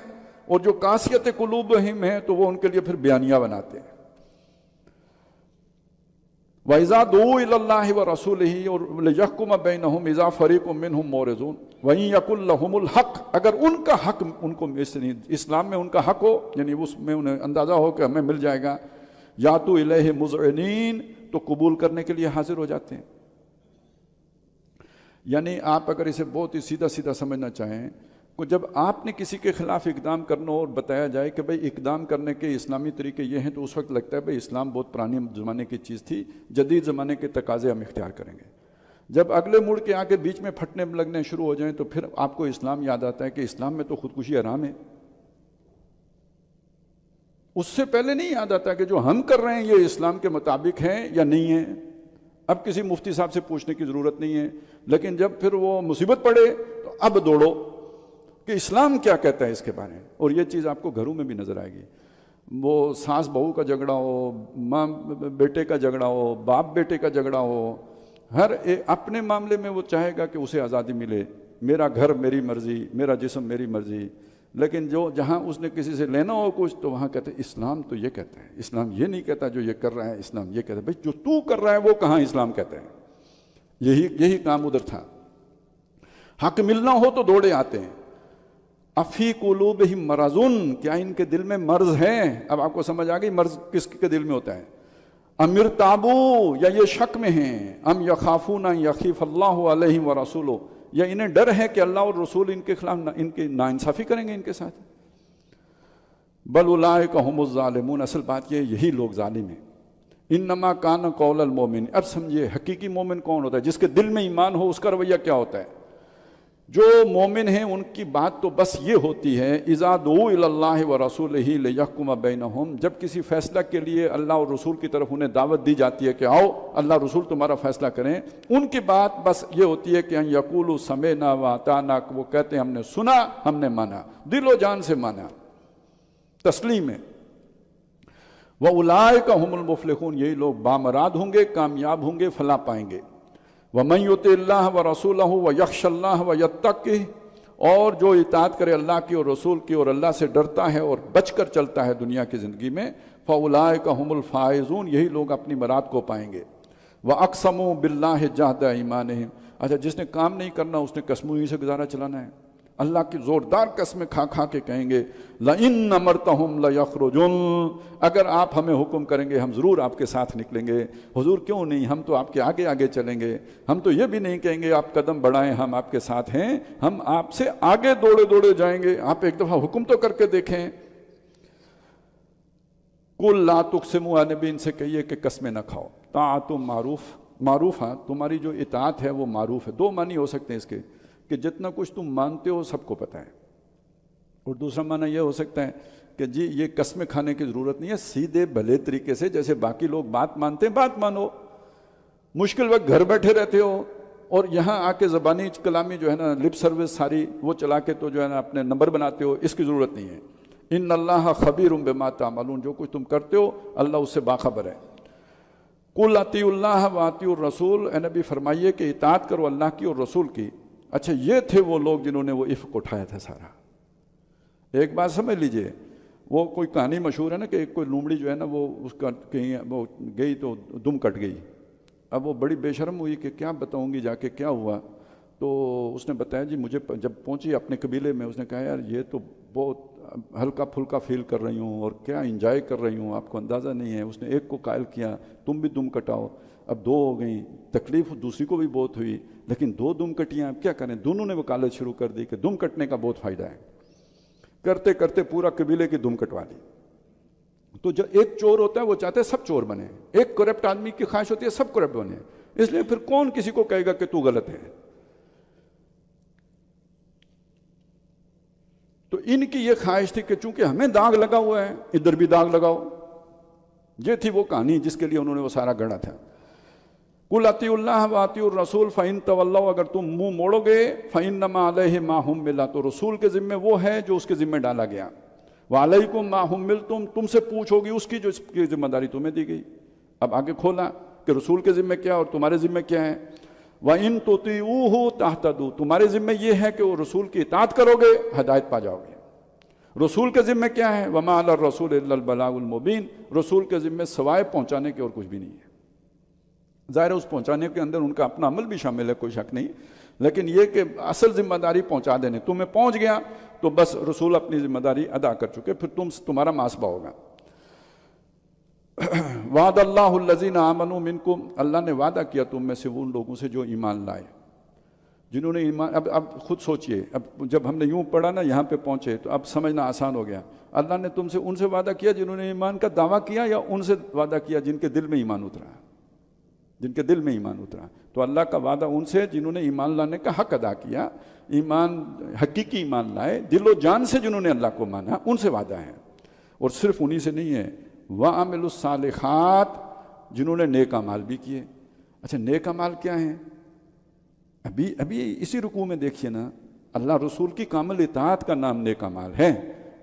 اور جو قاسیت قلوبہم ہے تو وہ ان کے لیے پھر بیانیہ بناتے ہیں۔ وَإِذَا دُعُوا إِلَى اللَّهِ وَرَسُولِهِ، اور لِيَحْكُمَ بَيْنَهُمْ إِذَا فَرِيقٌ مِّنْهُمْ مُعْرِضُونَ وَإِن يَكُن لَّهُمُ الْحَقُّ، اگر ان کا حق ان کو اسلام میں ان کا حق ہو، یعنی اس میں انہیں اندازہ ہو کہ ہمیں مل جائے گا، یاتوا الیہ مذعنین، تو قبول کرنے کے لیے حاضر ہو جاتے ہیں۔ یعنی آپ اگر اسے بہت ہی سیدھا سیدھا سمجھنا چاہیں، جب آپ نے کسی کے خلاف اقدام کرنا اور بتایا جائے کہ بھئی اقدام کرنے کے اسلامی طریقے یہ ہیں، تو اس وقت لگتا ہے بھئی اسلام بہت پرانے زمانے کی چیز تھی، جدید زمانے کے تقاضے ہم اختیار کریں گے۔ جب اگلے مڑ کے آ کے بیچ میں پھٹنے لگنے شروع ہو جائیں تو پھر آپ کو اسلام یاد آتا ہے کہ اسلام میں تو خودکشی حرام ہے۔ اس سے پہلے نہیں یاد آتا کہ جو ہم کر رہے ہیں یہ اسلام کے مطابق ہیں یا نہیں ہے. اب کسی مفتی صاحب سے پوچھنے کی ضرورت نہیں ہے، لیکن جب پھر وہ مصیبت پڑے تو اب دوڑو کہ اسلام کیا کہتا ہے اس کے بارے میں. اور یہ چیز آپ کو گھروں میں بھی نظر آئے گی. وہ ساس بہو کا جھگڑا ہو، ماں بیٹے کا جھگڑا ہو، باپ بیٹے کا جھگڑا ہو، ہر اپنے معاملے میں وہ چاہے گا کہ اسے آزادی ملے، میرا گھر میری مرضی، میرا جسم میری مرضی. لیکن جہاں اس نے کسی سے لینا ہو کچھ تو وہاں کہتے ہیں اسلام تو یہ کہتا ہے. اسلام یہ نہیں کہتا جو یہ کر رہا ہے، اسلام یہ کہتا ہے. بھائی جو تو کر رہا ہے وہ کہاں اسلام کہتا ہے؟ یہی کام ادھر تھا. حق ملنا ہو تو دوڑے آتے ہیں. افی قلوبہم مرضن، کیا ان کے دل میں مرض ہے؟ اب آپ کو سمجھ آ گئی مرض کس کے دل میں ہوتا ہے. ام ارتابو، یا یہ شک میں ہیں. ام یخافون ان یخیف اللہ علیہم ورسولہ، یا انہیں ڈر ہے کہ اللہ اور رسول ان کے خلاف ان کی ناانصافی کریں گے ان کے ساتھ. بل اولئک هم الظالمون، اصل بات یہی لوگ ظالم ہیں. انما کان قول المومن، اب سمجھیے حقیقی مومن کون ہوتا ہے؟ جس کے دل میں ایمان ہو. اس کا رویہ کیا ہوتا ہے؟ جو مومن ہیں ان کی بات تو بس یہ ہوتی ہے، اذا دعوا الی اللہ ورسولہ لیحکم بینہم، جب کسی فیصلہ کے لیے اللہ اور رسول کی طرف انہیں دعوت دی جاتی ہے کہ آؤ اللہ رسول تمہارا فیصلہ کریں، ان کی بات بس یہ ہوتی ہے کہ ان یقولوا سمعنا واطعنا، وہ کہتے ہیں ہم نے سنا، ہم نے مانا، دل و جان سے مانا، تسلیم ہے. وَأُولَٰئِكَ هُمُ الْمُفْلِحُونَ، یہی لوگ بامراد ہوں گے، کامیاب ہوں گے، فلاح پائیں گے. وَمَن يُطِعِ اللَّهَ وَرَسُولَهُ وَيَخْشَ اللَّهَ وَيَتَّقِهِ، اور جو اطاعت کرے اللہ کی اور رسول کی اور اللہ سے ڈرتا ہے اور بچ کر چلتا ہے دنیا کی زندگی میں، فَأُولَٰئِكَ هُمُ الْفَائِزُونَ، یہی لوگ اپنی مراد کو پائیں گے. وَأَقْسَمُوا بِاللَّهِ جَهْدَ أَيْمَانِهِمْ، اچھا جس نے کام نہیں کرنا اس نے قسموں ہی سے گزارا چلانا ہے. اللہ کی زوردار قسمیں کھا کھا کے کہیں گے لَإِنَّ أَمَرْتَهُمْ لَيَخْرُجُونَ، اگر آپ ہمیں حکم کریں گے ہم ضرور آپ کے ساتھ نکلیں گے. حضور کیوں نہیں، ہم تو آپ کے آگے آگے چلیں گے. ہم تو یہ بھی نہیں کہیں گے آپ قدم بڑھائیں ہم آپ کے ساتھ ہیں، ہم آپ سے آگے دوڑے دوڑے جائیں گے. آپ ایک دفعہ حکم تو کر کے دیکھیں. قُلْ لَا تُقْسِمُوا، نبی ان سے کہیے کہ قسمیں نہ کھاؤ. طاعۃ معروف، ہاں تمہاری جو اطاعت ہے وہ معروف ہے. دو معنی ہو سکتے ہیں اس کے، کہ جتنا کچھ تم مانتے ہو سب کو پتہ ہے. اور دوسرا معنی یہ ہو سکتا ہے کہ جی یہ قسمیں کھانے کی ضرورت نہیں ہے، سیدھے بھلے طریقے سے جیسے باقی لوگ بات مانتے ہیں بات مانو. مشکل وقت گھر بیٹھے رہتے ہو اور یہاں آ کے زبانی کلامی جو ہے نا لپ سروس ساری وہ چلا کے تو جو ہے نا اپنے نمبر بناتے ہو، اس کی ضرورت نہیں ہے. ان اللہ خبیر بما تعملون، جو کچھ تم کرتے ہو اللہ اس سے باخبر ہے. قل اطیعوا اللہ واطیعوا الرسول، اے نبی فرمائیے کہ اطاعت کرو اللہ کی اور رسول کی. اچھا یہ تھے وہ لوگ جنہوں نے وہ افق اٹھایا تھا سارا. ایک بات سمجھ لیجئے، وہ کوئی کہانی مشہور ہے نا کہ ایک کوئی لومڑی جو ہے نا وہ اس کا کہیں وہ گئی تو دم کٹ گئی. اب وہ بڑی بے شرم ہوئی کہ کیا بتاؤں گی جا کے کیا ہوا. تو اس نے بتایا جی مجھے جب پہنچی اپنے قبیلے میں، اس نے کہا یار یہ تو بہت ہلکا پھلکا فیل کر رہی ہوں اور کیا انجوائے کر رہی ہوں، آپ کو اندازہ نہیں ہے. اس نے ایک کو قائل کیا تم بھی دم کٹاؤ. اب دو ہو گئیں، تکلیف دوسری کو بھی بہت ہوئی، لیکن دو دم کٹیاں. اب کیا کریں، دونوں نے وکالت شروع کر دی کہ دم کٹنے کا بہت فائدہ ہے. کرتے کرتے پورا قبیلے کی دم کٹوا دی. تو جو ایک چور ہوتا ہے وہ چاہتا ہے سب چور بنے، ایک کرپٹ آدمی کی خواہش ہوتی ہے سب کرپٹ بنے. اس لیے پھر کون کسی کو کہے گا کہ تو غلط ہے. تو ان کی یہ خواہش تھی کہ چونکہ ہمیں داغ لگا ہوا ہے ادھر بھی داغ لگاؤ. یہ تھی وہ کہانی جس کے لیے انہوں نے وہ سارا گڑھا تھا. قل اطیعوا اللہ واطیعوا الرسول فإن تولوا، اگر تم منہ موڑو گے فإنما علیہ ما حمل، تو رسول کے ذمہ وہ ہے جو اس کے ذمہ ڈالا گیا. وعلیکم ما حملتم، تم سے پوچھ ہوگی اس کی جو اس کی ذمہ داری تمہیں دی گئی. اب آگے کھولا کہ رسول کے ذمہ کیا اور تمہارے ذمہ کیا ہے. وَإِن تُطِيعُوهُ تَهْتَدُوا، تمہارے ذمہ یہ ہے کہ وہ رسول کی اطاعت کرو گے ہدایت پا جاؤ گے. رسول کے ذمہ کیا ہے؟ وَمَا عَلَى الرَّسُولِ إِلَّا الْبَلَاغُ الْمُبِينُ، رسول کے ذمہ سوائے پہنچانے کے اور کچھ بھی نہیں ہے. ظاہر ہے اس پہنچانے کے اندر ان کا اپنا عمل بھی شامل ہے، کوئی شک نہیں، لیکن یہ کہ اصل ذمہ داری پہنچا دینے. تمہیں پہنچ گیا تو بس رسول اپنی ذمہ داری ادا کر چکے، پھر تمہارا محاسبہ ہوگا. وعد اللہ الذین آمنوا منکم، اللہ نے وعدہ کیا تم میں سے ان لوگوں سے جو ایمان لائے، جنہوں نے ایمان. اب خود سوچئے، اب جب ہم نے یوں پڑھا نا یہاں پہ پہنچے تو اب سمجھنا آسان ہو گیا. اللہ نے تم سے ان سے وعدہ کیا جنہوں نے ایمان کا دعویٰ کیا، یا ان سے وعدہ کیا جن کے دل میں ایمان اترا، جن کے دل میں ایمان اترا. تو اللہ کا وعدہ ان سے جنہوں نے ایمان لانے کا حق ادا کیا، ایمان حقیقی ایمان لائے، دل و جان سے جنہوں نے اللہ کو مانا، ان سے وعدہ ہے. اور صرف انہی سے نہیں ہے، وَعَمِلُوا الصَّالِحَاتِ، جنہوں نے نیک اعمال بھی کیے۔ اچھا نیک اعمال کیا ہیں؟ ابھی اسی رکوع میں دیکھیے نا، اللہ رسول کی کامل اطاعت کا نام نیک اعمال ہے۔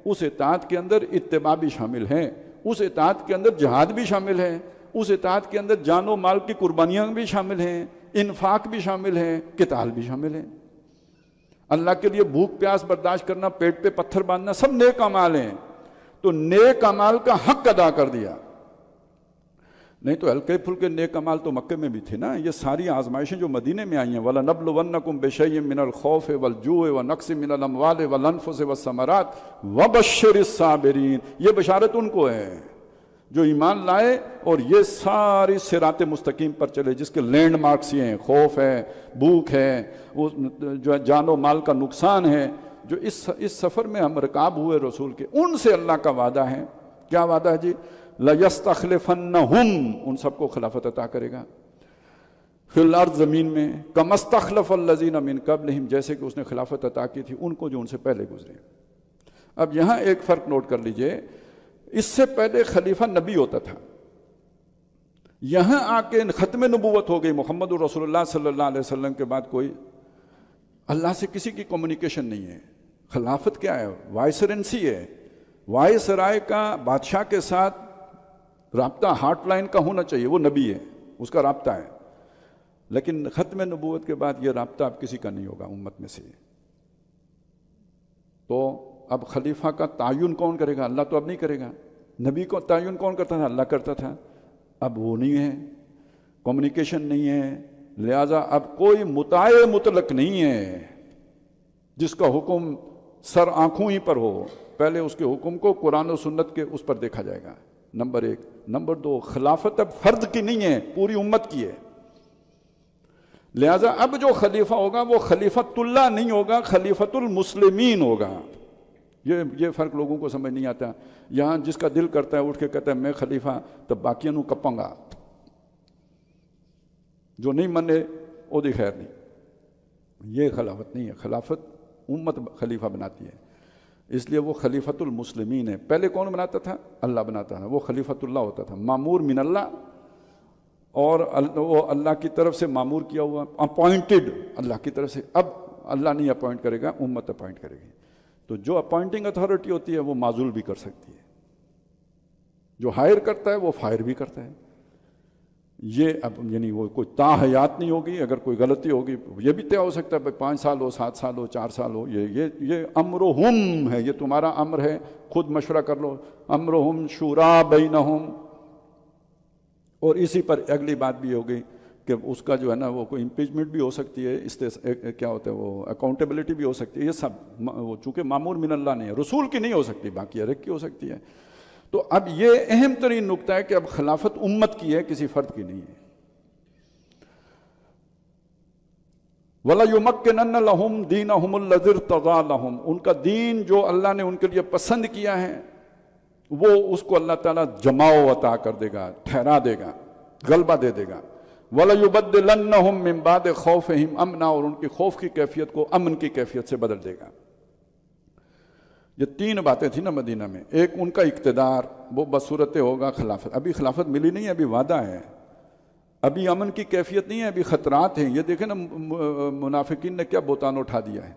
اس اطاعت کے اندر اتباع بھی شامل ہے، اس اطاعت کے اندر جہاد بھی شامل ہے، اس اطاعت کے اندر جان و مال کی قربانیاں بھی شامل ہیں، انفاق بھی شامل ہے، قتال بھی شامل ہے۔ اللہ کے لیے بھوک پیاس برداشت کرنا، پیٹ پہ پتھر باندھنا، سب نیک اعمال ہیں۔ تو نیک اعمال کا حق ادا کر دیا۔ نہیں تو ہلکے پھلکے نیک اعمال تو مکے میں بھی تھے نا، یہ ساری آزمائشیں جو مدینے میں آئی ہیں، وَلَنَبْلُوَنَّكُمْ بِشَيْءٍ مِّنَ الْخَوْفِ وَالْجُوعِ وَنَقْصٍ مِّنَ الْأَمْوَالِ وَالْأَنفُسِ وَالثَّمَرَاتِ وَبَشِّرِ الصَّابِرِينَ، یہ بشارت ان کو ہے جو ایمان لائے اور یہ ساری صراط مستقیم پر چلے، جس کے لینڈ مارکس یہ ہیں، خوف ہے، بھوک ہے، جو جان و مال کا نقصان ہے، جو اس سفر میں ہم رکاب ہوئے رسول کے، ان سے اللہ کا وعدہ ہے۔ کیا وعدہ ہے جی؟ لَيَسْتَخْلِفَنَّهُمْ، ان سب کو خلافت عطا کرے گا، فی الارض، زمین میں، كَمَا اسْتَخْلَفَ الَّذِينَ مِن قَبْلِهِمْ، جیسے کہ اس نے خلافت عطا کی تھی ان کو جو ان سے پہلے گزرے۔ اب یہاں ایک فرق نوٹ کر لیجئے، اس سے پہلے خلیفہ نبی ہوتا تھا، یہاں آ کے ختم نبوت ہو گئی، محمد رسول اللہ صلی اللہ علیہ وسلم کے بعد کوئی اللہ سے کسی کی کمیونیکیشن نہیں ہے۔ خلافت کیا ہے؟ وائسرنسی ہے، وائس رائے کا بادشاہ کے ساتھ رابطہ ہاٹ لائن کا ہونا چاہیے، وہ نبی ہے، اس کا رابطہ ہے۔ لیکن ختم نبوت کے بعد یہ رابطہ اب کسی کا نہیں ہوگا امت میں سے۔ تو اب خلیفہ کا تعین کون کرے گا؟ اللہ تو اب نہیں کرے گا۔ نبی کو تعین کون کرتا تھا؟ اللہ کرتا تھا۔ اب وہ نہیں ہے، کمیونیکیشن نہیں ہے، لہذا اب کوئی مطاع مطلق نہیں ہے جس کا حکم سر آنکھوں ہی پر ہو۔ پہلے اس کے حکم کو قرآن و سنت کے اس پر دیکھا جائے گا، نمبر ایک۔ نمبر دو، خلافت اب فرد کی نہیں ہے، پوری امت کی ہے۔ لہذا اب جو خلیفہ ہوگا وہ خلیفۃ اللہ نہیں ہوگا، خلیفۃ المسلمین ہوگا۔ یہ فرق لوگوں کو سمجھ نہیں آتا۔ یہاں جس کا دل کرتا ہے اٹھ کے کہتا ہے میں خلیفہ، تب باقیوں نو کپاں گا، جو نہیں منے او دی خیر نہیں۔ یہ خلافت نہیں ہے، خلافت امت خلیفہ بناتی ہے، اس لیے وہ خلیفۃ المسلمین ہے۔ پہلے کون بناتا تھا؟ اللہ بناتا تھا، وہ خلیفۃ اللہ ہوتا تھا، معمور من اللہ، اور وہ اللہ کی طرف سے معمور کیا ہوا، اپوائنٹڈ اللہ کی طرف سے۔ اب اللہ نہیں اپوائنٹ کرے گا، امت اپوائنٹ کرے گی۔ تو جو اپوائنٹنگ اتھارٹی ہوتی ہے وہ معزول بھی کر سکتی ہے، جو ہائر کرتا ہے وہ فائر بھی کرتا ہے۔ یہ اب یعنی وہ کوئی تاحیات نہیں ہوگی، اگر کوئی غلطی ہوگی یہ بھی طے ہو سکتا ہے 5 سال ہو، 7 سال ہو، 4 سال ہو، یہ امرہم ہے، یہ تمہارا امر ہے، خود مشورہ کر لو، امرہم شورا بینہم۔ اور اسی پر اگلی بات بھی ہوگی کہ اس کا جو ہے نا وہ کوئی امپیچمنٹ بھی ہو سکتی ہے، کیا ہوتا ہے وہ اکاؤنٹیبلٹی بھی ہو سکتی ہے۔ یہ سب وہ چونکہ معمور من اللہ نہیں ہے، رسول کی نہیں ہو سکتی، باقی ہر ایک کی ہو سکتی ہے۔ تو اب یہ اہم ترین نقطہ ہے کہ اب خلافت امت کی ہے، کسی فرد کی نہیں ہے۔ وَلَيُمَكِّنَنَّ لَهُمْ دِينَهُمُ الَّذِي ارْتَضَىٰ لَهُمْ، ان کا دین جو اللہ نے ان کے لیے پسند کیا ہے وہ اس کو اللہ تعالیٰ جماؤ عطا کر دے گا، ٹھہرا دے گا، غلبہ دے دے گا۔ وَلَيُبَدِّلَنَّهُمْ مِنْ بَعْدِ خَوْفِهِمْ أَمْنًا، اور ان کی خوف کی کیفیت کو امن کی کیفیت سے بدل دے گا۔ یہ 3 باتیں تھیں نا مدینہ میں۔ ایک ان کا اقتدار، وہ بصورت ہوگا خلافت، ابھی خلافت ملی نہیں ہے، ابھی وعدہ ہے، ابھی امن کی کیفیت نہیں ہے، ابھی خطرات ہیں۔ یہ دیکھیں نا منافقین نے کیا بہتان اٹھا دیا ہے،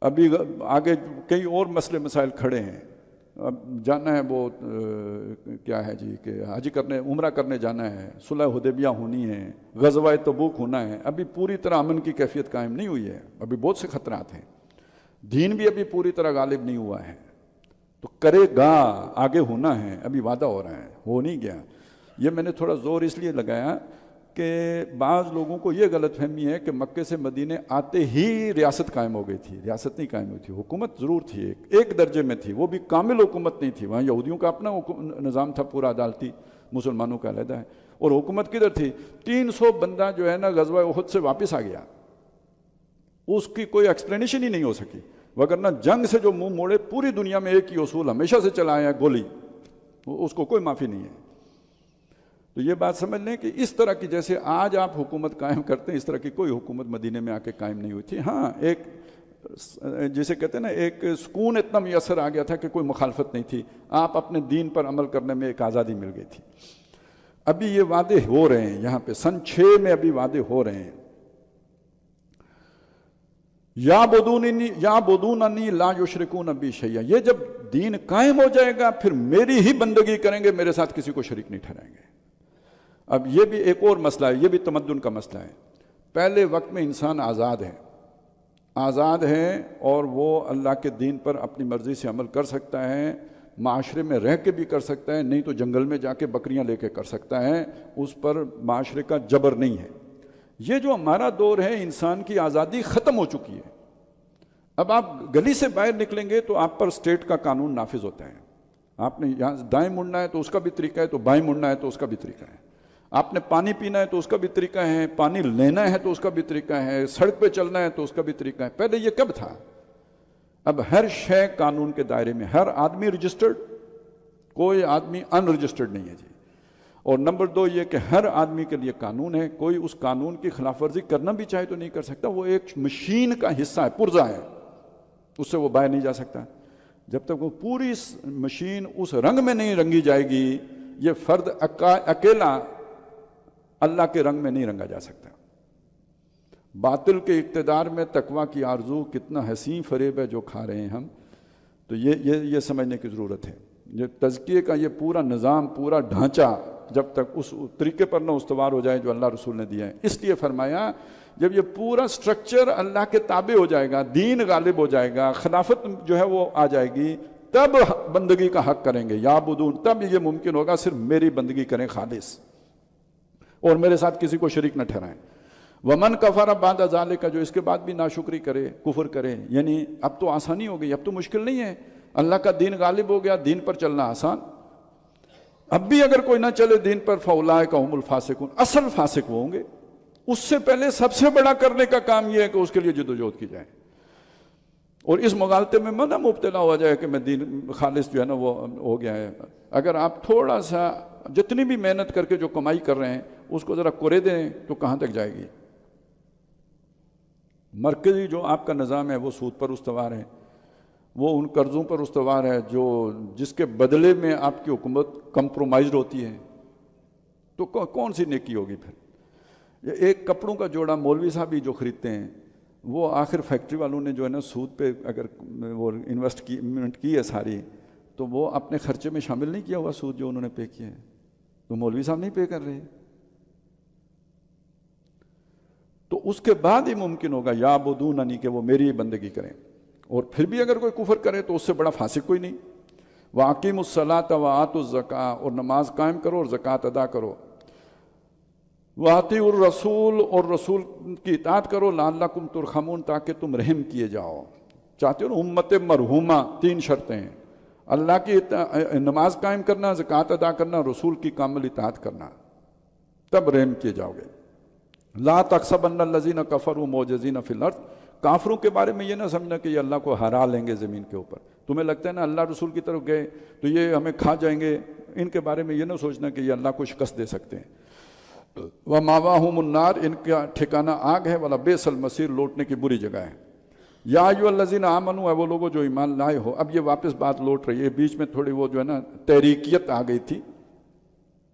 ابھی آگے کئی اور مسئلے مسائل کھڑے ہیں۔ اب جانا ہے وہ کیا ہے جی کہ حج کرنے، عمرہ کرنے جانا ہے، صلح حدیبیہ ہونی ہے، غزوہ تبوک ہونا ہے، ابھی پوری طرح امن کی کیفیت قائم نہیں ہوئی ہے، ابھی بہت سے خطرات ہیں، دین بھی ابھی پوری طرح غالب نہیں ہوا ہے۔ تو کرے گا، آگے ہونا ہے، ابھی وعدہ ہو رہا ہے، ہو نہیں گیا۔ یہ میں نے تھوڑا زور اس لیے لگایا کہ بعض لوگوں کو یہ غلط فہمی ہے کہ مکے سے مدینے آتے ہی ریاست قائم ہو گئی تھی۔ ریاست نہیں قائم ہوئی تھی، حکومت ضرور تھی، ایک درجے میں تھی، وہ بھی کامل حکومت نہیں تھی۔ وہاں یہودیوں کا اپنا نظام تھا پورا عدالتی، مسلمانوں کا علیحدہ ہے۔ اور حکومت کدھر تھی؟ 300 بندہ جو ہے نا غزوہ احد سے واپس آ گیا، اس کی کوئی ایکسپلینیشن ہی نہیں ہو سکی، وگرنہ جنگ سے جو منہ موڑے، پوری دنیا میں ایک ہی اصول ہمیشہ سے چلا آیا ہے، گولی، اس کو کوئی معافی نہیں ہے۔ تو یہ بات سمجھ لیں کہ اس طرح کی جیسے آج آپ حکومت قائم کرتے ہیں، اس طرح کی کوئی حکومت مدینے میں آ کے قائم نہیں ہوئی تھی۔ ہاں ایک جسے کہتے ہیں نا ایک سکون اتنا میسر آ گیا تھا کہ کوئی مخالفت نہیں تھی، آپ اپنے دین پر عمل کرنے میں ایک آزادی مل گئی تھی۔ ابھی یہ وعدے ہو رہے ہیں، یہاں پہ سن 6 میں ابھی وعدے ہو رہے ہیں، یعبدوننی لا یشرکون بی شیئا، یہ جب دین قائم ہو جائے گا پھر میری ہی بندگی کریں گے، میرے ساتھ کسی کو شریک نہیں ٹھہرائیں گے۔ اب یہ بھی ایک اور مسئلہ ہے، یہ بھی تمدن کا مسئلہ ہے۔ پہلے وقت میں انسان آزاد ہے اور وہ اللہ کے دین پر اپنی مرضی سے عمل کر سکتا ہے، معاشرے میں رہ کے بھی کر سکتا ہے، نہیں تو جنگل میں جا کے بکریاں لے کے کر سکتا ہے، اس پر معاشرے کا جبر نہیں ہے۔ یہ جو ہمارا دور ہے، انسان کی آزادی ختم ہو چکی ہے۔ اب آپ گلی سے باہر نکلیں گے تو آپ پر اسٹیٹ کا قانون نافذ ہوتا ہے، آپ نے یہاں دائیں مڑنا ہے تو اس کا بھی طریقہ ہے، تو بائیں مڑنا ہے تو اس کا بھی طریقہ ہے، آپ نے پانی پینا ہے تو اس کا بھی طریقہ ہے، پانی لینا ہے تو اس کا بھی طریقہ ہے، سڑک پہ چلنا ہے تو اس کا بھی طریقہ ہے۔ پہلے یہ کب تھا؟ اب ہر شے قانون کے دائرے میں، ہر آدمی رجسٹرڈ، کوئی آدمی ان رجسٹرڈ نہیں ہے جی۔ اور نمبر 2 یہ کہ ہر آدمی کے لیے قانون ہے، کوئی اس قانون کی خلاف ورزی کرنا بھی چاہے تو نہیں کر سکتا، وہ ایک مشین کا حصہ ہے، پرزہ ہے، اس سے وہ باہر نہیں جا سکتا۔ جب تک وہ پوری مشین اس رنگ میں نہیں رنگی جائے گی، یہ فرد اکیلا اللہ کے رنگ میں نہیں رنگا جا سکتا۔ باطل کے اقتدار میں تقویٰ کی آرزو کتنا حسین فریب ہے جو کھا رہے ہیں ہم، تو یہ سمجھنے کی ضرورت ہے۔ یہ تزکیے کا یہ پورا نظام، پورا ڈھانچہ جب تک اس طریقے پر نہ استوار ہو جائے جو اللہ رسول نے دیا ہے، اس لیے فرمایا جب یہ پورا سٹرکچر اللہ کے تابع ہو جائے گا، دین غالب ہو جائے گا، خلافت جو ہے وہ آ جائے گی، تب بندگی کا حق کریں گے، یعبدون، تب یہ ممکن ہوگا صرف میری بندگی کریں خالص، اور میرے ساتھ کسی کو شریک نہ ٹھہرائیں۔ ومن کفر بعد ذالک، جو اس کے بعد بھی ناشکری کرے، کفر کرے، یعنی اب تو آسانی ہو گئی، اب تو مشکل نہیں ہے، اللہ کا دین غالب ہو گیا، دین پر چلنا آسان۔ اب بھی اگر کوئی نہ چلے دین پر، فاولئک هم الفاسقون، اصل فاسق وہ ہوں گے۔ اس سے پہلے سب سے بڑا کرنے کا کام یہ ہے کہ اس کے لیے جدوجہد کی جائے، اور اس مغالطے میں نہ مبتلا ہوا جائے کہ میں دین خالص جو ہے نا وہ ہو گیا ہے۔ اگر آپ تھوڑا سا جتنی بھی محنت کر کے جو کمائی کر رہے ہیں اس کو ذرا کرے دیں تو کہاں تک جائے گی؟ مرکزی جو آپ کا نظام ہے وہ سود پر استوار ہے، وہ ان قرضوں پر استوار ہے جس کے بدلے میں آپ کی حکومت کمپرومائزڈ ہوتی ہے، تو کون سی نیکی ہوگی پھر؟ ایک کپڑوں کا جوڑا مولوی صاحب ہی جو خریدتے ہیں، وہ آخر فیکٹری والوں نے جو ہے نا سود پہ اگر وہ انویسٹمنٹ کی ہے ساری، تو وہ اپنے خرچے میں شامل نہیں کیا ہوا سود جو انہوں نے پے کیا ہے، تو مولوی صاحب نہیں پے کر رہے، تو اس کے بعد ہی ممکن ہوگا یعبدوننی کہ وہ میری بندگی کریں۔ اور پھر بھی اگر کوئی کفر کرے تو اس سے بڑا فاسق کوئی نہیں۔ وَأَقِیمُوا الصَّلَاةَ وَآتُوا الزَّکَاۃَ، اور نماز قائم کرو اور زکوٰۃ ادا کرو۔ وَأَطِیعُوا الرَّسُولَ، اور رسول کی اطاعت کرو، لَعَلَّکُمْ تُرْحَمُونَ، تاکہ تم رحم کیے جاؤ۔ چاہتے ہو امت مرحومہ، 3 شرطیں ہیں، اللہ کی نماز قائم کرنا، زکوٰۃ ادا کرنا، رسول کی کامل اطاعت کرنا، تب رحم کیے جاؤ گے۔ لا تحسبن الذین کفروا معجزین فی الارض، کافروں کے بارے میں یہ نہ سمجھنا کہ یہ اللہ کو ہرا لیں گے زمین کے اوپر۔ تمہیں لگتا ہے نا اللہ رسول کی طرف گئے تو یہ ہمیں کھا جائیں گے، ان کے بارے میں یہ نہ سوچنا کہ یہ اللہ کو شکست دے سکتے ہیں۔ وَمَأْوَاهُمُ النَّارُ، ان کا ٹھکانہ آگ ہے، وَلَبِئْسَ الْمَصِيرُ، لوٹنے کی بری جگہ ہے۔ یا ایھا الذین آمنوا، اے وہ لوگوں جو ایمان لائے ہو۔ اب یہ واپس بات لوٹ رہی ہے، بیچ میں تھوڑی وہ جو ہے نا تحریکیت آ گئی تھی،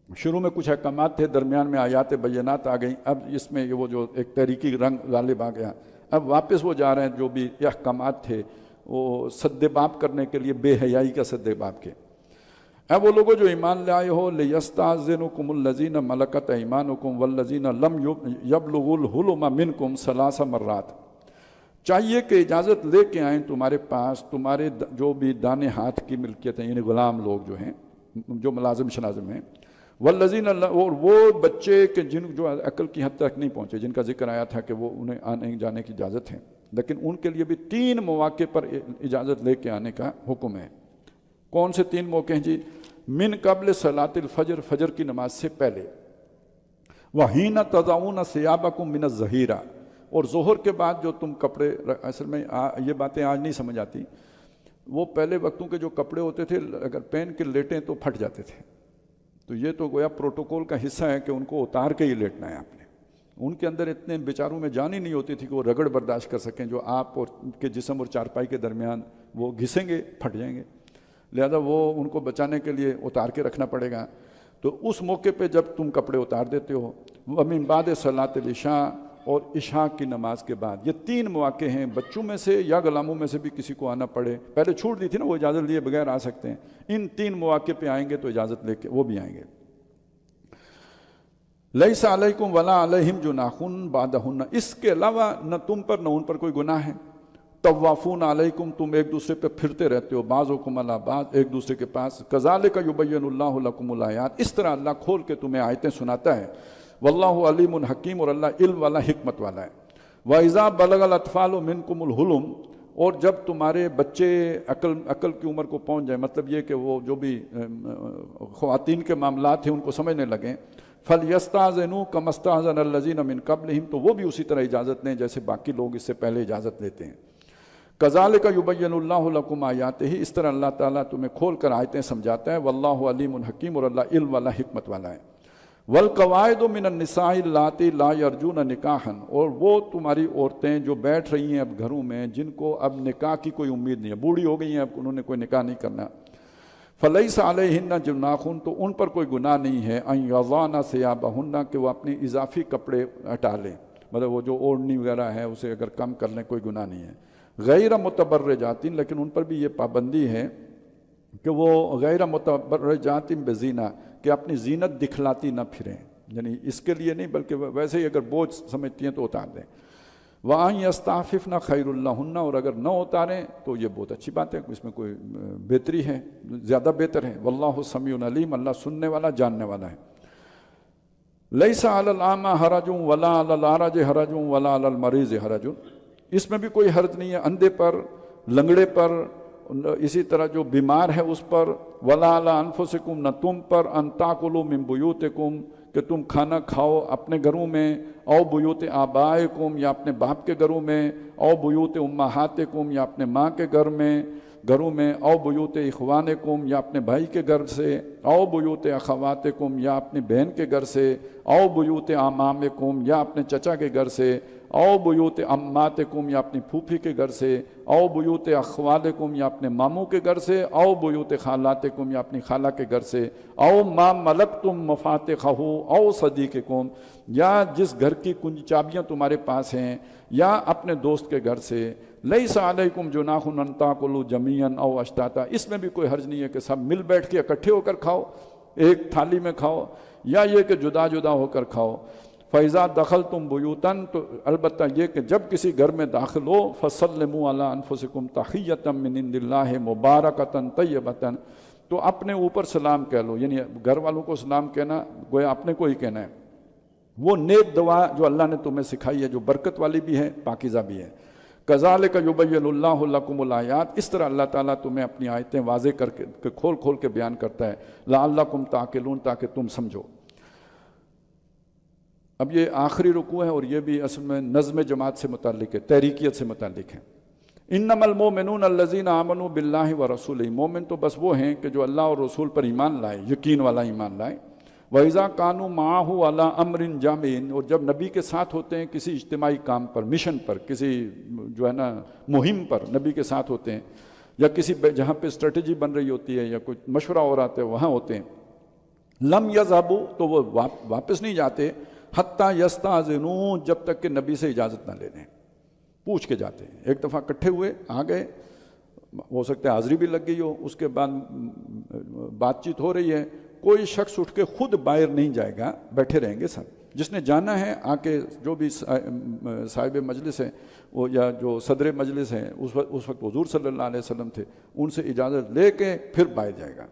شروع میں کچھ احکامات تھے، درمیان میں آیات بینات آ گئیں، اب اس میں وہ جو ایک تحریکی رنگ غالب آ گیا، اب واپس وہ جا رہے ہیں جو بھی احکامات تھے وہ سد باب کرنے کے لیے، بے حیائی کا سد باب کے۔ اے وہ لوگوں جو ایمان لائے ہو، لِیَسْتَأْذِنُکُمُ الَّذِینَ مَلَکَتْ أَیْمَانُکُمْ وَالَّذِینَ لَمْ یَبْلُغُوا الْحُلُمَ مِنکُمْ 3 مرات، چاہیے کہ اجازت لے کے آئیں تمہارے پاس تمہارے جو بھی دانے ہاتھ کی ملکیت ہیں، یعنی غلام لوگ جو ہیں، جو ملازم شنازم ہیں، والذین، اور وہ بچے کہ جو عقل کی حد تک نہیں پہنچے، جن کا ذکر آیا تھا کہ وہ انہیں آنے جانے کی اجازت ہے، لیکن ان کے لیے بھی 3 مواقع پر اجازت لے کے آنے کا حکم ہے۔ کون سے 3 موقع ہیں جی؟ من قبل صلاۃ الفجر، فجر کی نماز سے پہلے، وحین تضعون ثیابکم من الظہیرہ، اور ظہر کے بعد جو تم کپڑے، اصل میں یہ باتیں آج نہیں سمجھ آتی، وہ پہلے وقتوں کے جو کپڑے ہوتے تھے اگر پہن کے لیٹیں تو پھٹ جاتے تھے، تو یہ تو گویا پروٹوکول کا حصہ ہے کہ ان کو اتار کے ہی لیٹنا ہے آپ نے، ان کے اندر اتنے بیچاروں میں جان ہی نہیں ہوتی تھی کہ وہ رگڑ برداشت کر سکیں جو آپ اور کے جسم اور چارپائی کے درمیان وہ گھسیں گے پھٹ جائیں گے، لہذا وہ ان کو بچانے کے لیے اتار کے رکھنا پڑے گا۔ تو اس موقع پہ جب تم کپڑے اتار دیتے ہو، وَمِن بَعْدِ صَلَاةِ الْعِشَاء، اور عشاء کی نماز کے بعد، یہ 3 مواقع ہیں، بچوں میں سے یا غلاموں میں سے بھی کسی کو آنا پڑے، پہلے چھوٹ دی تھی نا وہ اجازت لیے بغیر آ سکتے ہیں، ان 3 مواقع پہ آئیں گے تو اجازت لے کے وہ بھی آئیں گے۔ لَيْسَ عَلَيْكُمْ وَلَا عَلَيْهِمْ جُنَاحٌ بَعْدَهُنَّ، اس کے علاوہ نہ تم پر نہ ان پر کوئی گناہ ہے۔ طوافون علیکم، تم ایک دوسرے پہ پھرتے رہتے ہو، بعضکم علی بعض، ایک دوسرے کے پاس۔ کذالک یبین اللہ لکم الآیات، اس طرح اللہ کھول کے تمہیں آیتیں سناتا ہے۔ واللہ علیم حکیم، اور اللہ علم والا حکمت والا ہے۔ وَإِذَا بَلَغَ الْأَطْفَالُ مِنْكُمُ الْحُلُمَ، اور جب تمہارے بچے عقل کی عمر کو پہنچ جائیں، مطلب یہ کہ وہ جو بھی خواتین کے معاملات ہیں ان کو سمجھنے لگیں، فَلْيَسْتَأْذِنُوا كَمَا اسْتَأْذَنَ الَّذِينَ مِنْ قَبْلِهِمْ، تو وہ بھی اسی طرح اجازت لیں جیسے باقی لوگ اس سے پہلے اجازت لیتے ہیں۔ کذالک یبین اللہ لکم آیاتہ، اس طرح اللہ تعالیٰ تمہیں کھول کر آیتیں سمجھاتا ہے۔ واللہ علیم حکیم، اور اللہ علم والا حکمت والا ہے۔ والقواعد من النساء اللاتی لا یرجون نکاحا، اور وہ تمہاری عورتیں جو بیٹھ رہی ہیں اب گھروں میں، جن کو اب نکاح کی کوئی امید نہیں ہے، بوڑھی ہو گئی ہیں، اب انہوں نے کوئی نکاح نہیں کرنا۔ فلیس علیہن جناح، تو ان پر کوئی گناہ نہیں ہے، ان یضعن ثیابہن، کہ وہ اپنی اضافی کپڑے ہٹا لیں، مطلب وہ جو اوڑھنی وغیرہ ہے اسے اگر کم کر لیں کوئی گناہ نہیں ہے۔ غیر متبرجات، لیکن ان پر بھی یہ پابندی ہے کہ وہ غیر متبرجات بزینہ، کہ اپنی زینت دکھلاتی نہ پھریں، یعنی اس کے لیے نہیں بلکہ ویسے ہی اگر بوجھ سمجھتی ہیں تو اتار دیں۔ وَأَن يَسْتَعْفِفْنَ خَيْرٌ لَهُنَّ، اور اگر نہ اتاریں تو یہ بہت اچھی بات ہے، اس میں کوئی بہتری ہے، زیادہ بہتر ہے۔ واللہ سمیع علیم، اللہ سننے والا جاننے والا ہے۔ لَيْسَ عَلَى الْأَعْمَى حَرَجٌ وَلَا عَلَى الْأَعْرَجِ حَرَجٌ وَلَا عَلَى الْمَرِيضِ حَرَجٌ، اس میں بھی کوئی حرج نہیں ہے، اندھے پر، لنگڑے پر، اسی طرح جو بیمار ہے اس پر۔ وَلَا عَلَىٰ أَنفُسِكُمْ، نہ تم پر، أَن تَأْكُلُوا مِن بُيُوتِكُمْ، کہ تم کھانا کھاؤ اپنے گھروں میں، او بیوت آبائکم، یا اپنے باپ کے گھروں میں، او بیوت امہاتکم، یا اپنے ماں کے گھروں میں، او بیوت اخوانکم، یا اپنے بھائی کے گھر سے، او بیوت اخواتکم، یا اپنی بہن کے گھر سے، او بیوت اعمامکم، یا اپنے چچا کے گھر سے، او بیوت اماتکم، یا اپنی پھوپھی کے گھر سے، او بیوت اخوالکم، یا اپنے ماموں کے گھر سے، او بیوت خالاتکم، یا اپنی خالہ کے گھر سے، او ما ملکتم مفاتحہ او صدیقکم، یا جس گھر کی کنجی چابیاں تمہارے پاس ہیں، یا اپنے دوست کے گھر سے۔ لیس علیکم جناح ان تاکلوا جمیعا او اشتاتا، اس میں بھی کوئی حرج نہیں ہے کہ سب مل بیٹھ کے اکٹھے ہو کر کھاؤ، ایک تھالی میں کھاؤ، یا یہ کہ جدا جدا ہو کر کھاؤ۔ فَإِذَا دَخَلْتُمْ بُيُوتًا، تو البتہ یہ کہ جب کسی گھر میں داخل ہو، فَسَلِّمُوا عَلَىٰ أَنفُسِكُمْ تَحِيَّةً مِّنْ عِندِ اللَّهِ مُبَارَكَةً طَيِّبَةً، تو اپنے اوپر سلام کہہ لو، یعنی گھر والوں کو سلام کہنا گویا اپنے کو ہی کہنا ہے، وہ نیک دعا جو اللہ نے تمہیں سکھائی ہے، جو برکت والی بھی ہے، پاکیزہ بھی ہے۔ کذالک یبین اللہ لکم الآیات، اس طرح اللہ تعالیٰ تمہیں اپنی آیتیں واضح کر کے کھول کھول کے بیان کرتا ہے، لعلکم تعقلون، تاکہ تم سمجھو۔ اب یہ آخری رکوع ہے، اور یہ بھی اصل میں نظم جماعت سے متعلق ہے، تحریکیت سے متعلق ہے۔ انما المؤمنون الذین آمنوا باللہ ورسولہ، مومن تو بس وہ ہیں کہ جو اللہ اور رسول پر ایمان لائے، یقین والا ایمان لائے۔ وَإِذَا كَانُوا مَعَهُ عَلَىٰ أَمْرٍ جَامِعٍ، اور جب نبی کے ساتھ ہوتے ہیں کسی اجتماعی کام پر، مشن پر، کسی جو ہے نا مہم پر نبی کے ساتھ ہوتے ہیں، یا کسی جہاں پہ اسٹریٹجی بن رہی ہوتی ہے یا کوئی مشورہ ہو رہا ہے وہاں ہوتے ہیں، لم یذهبوا، تو وہ واپس نہیں جاتے، حتیٰ یستاذنوا، جب تک کہ نبی سے اجازت نہ لے لیں، پوچھ کے جاتے ہیں۔ ایک دفعہ اکٹھے ہوئے، آ گئے، ہو سکتا ہے حاضری بھی لگ گئی ہو، اس کے بعد بات چیت ہو رہی ہے، کوئی شخص اٹھ کے خود باہر نہیں جائے گا، بیٹھے رہیں گے سب، جس نے جانا ہے آ کے، جو بھی صاحب مجلس ہے وہ یا جو صدر مجلس ہیں، اس وقت حضور صلی اللہ علیہ وسلم تھے، ان سے اجازت لے کے پھر باہر جائے گا۔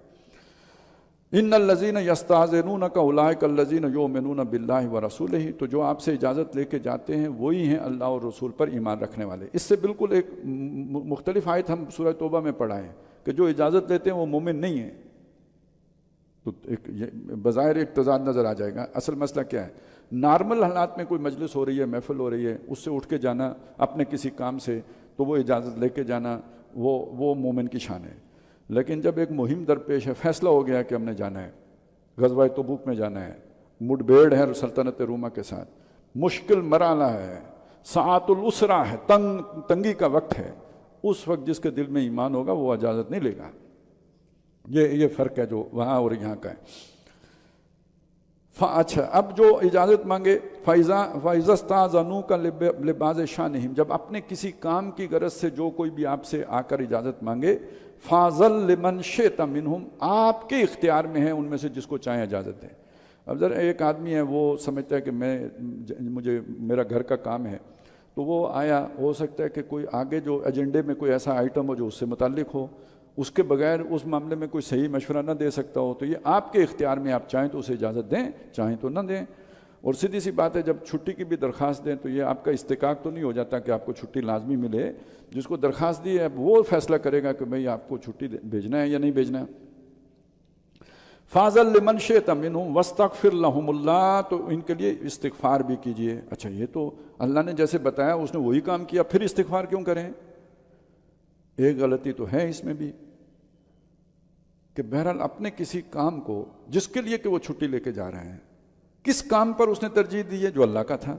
ان الذین یستاذنونک اولئک الذین یؤمنون باللہ ورسولہ، تو جو آپ سے اجازت لے کے جاتے ہیں وہی ہیں اللہ اور رسول پر ایمان رکھنے والے۔ اس سے بالکل ایک مختلف آیت ہم سورہ توبہ میں پڑھا ہے کہ جو اجازت لیتے ہیں وہ مومن نہیں ہیں، تو بظاہر ایک تضاد نظر آ جائے گا۔ اصل مسئلہ کیا ہے؟ نارمل حالات میں کوئی مجلس ہو رہی ہے، محفل ہو رہی ہے، اس سے اٹھ کے جانا اپنے کسی کام سے، تو وہ اجازت لے کے جانا وہ مومن کی شان ہے۔ لیکن جب ایک مہم درپیش ہے، فیصلہ ہو گیا کہ ہم نے جانا ہے، غزوہ تبوک میں جانا ہے، مڈ بھیڑ ہے سلطنت روما کے ساتھ، مشکل مرحلہ ہے، ساعت الاسرا ہے، تنگی کا وقت ہے، اس وقت جس کے دل میں ایمان ہوگا وہ اجازت نہیں لے گا۔ یہ فرق ہے جو وہاں اور یہاں کا ہے۔ اچھا، اب جو اجازت مانگے، فَإِذَا اسْتَأْذَنُوكَ لِبَعْضِ شَأْنِهِمْ، جب اپنے کسی کام کی غرض سے جو کوئی بھی آپ سے آ کر اجازت مانگے، فَأْذَن لِمَنْ شِئْتَ مِنْهُمْ، آپ کے اختیار میں ہے ان میں سے جس کو چاہیں اجازت دیں۔ اب ذرا ایک آدمی ہے وہ سمجھتا ہے کہ مجھے میرا گھر کا کام ہے، تو وہ آیا، ہو سکتا ہے کہ کوئی آگے جو ایجنڈے میں کوئی ایسا آئٹم ہو جو اس سے متعلق ہو، اس کے بغیر اس معاملے میں کوئی صحیح مشورہ نہ دے سکتا ہو، تو یہ آپ کے اختیار میں، آپ چاہیں تو اسے اجازت دیں، چاہیں تو نہ دیں۔ اور سیدھی سی بات ہے، جب چھٹی کی بھی درخواست دیں تو یہ آپ کا استحقاق تو نہیں ہو جاتا کہ آپ کو چھٹی لازمی ملے۔ جس کو درخواست دی ہے وہ فیصلہ کرے گا کہ بھئی آپ کو چھٹی بھیجنا ہے یا نہیں بھیجنا ہے۔ فَأْذَن لِمَنْ شِئْتَ مِنْهُمْ وَاسْتَغْفِرْ لَهُمُ اللَّهُ، تو ان کے لیے استغفار بھی کیجئے۔ اچھا، یہ تو اللہ نے جیسے بتایا اس نے وہی کام کیا، پھر استغفار کیوں کریں؟ ایک غلطی تو ہے اس میں بھی کہ بہرحال اپنے کسی کام کو، جس کے لیے کہ وہ چھٹی لے کے جا رہے ہیں، کس کام پر اس نے ترجیح دی ہے؟ جو اللہ کا تھا۔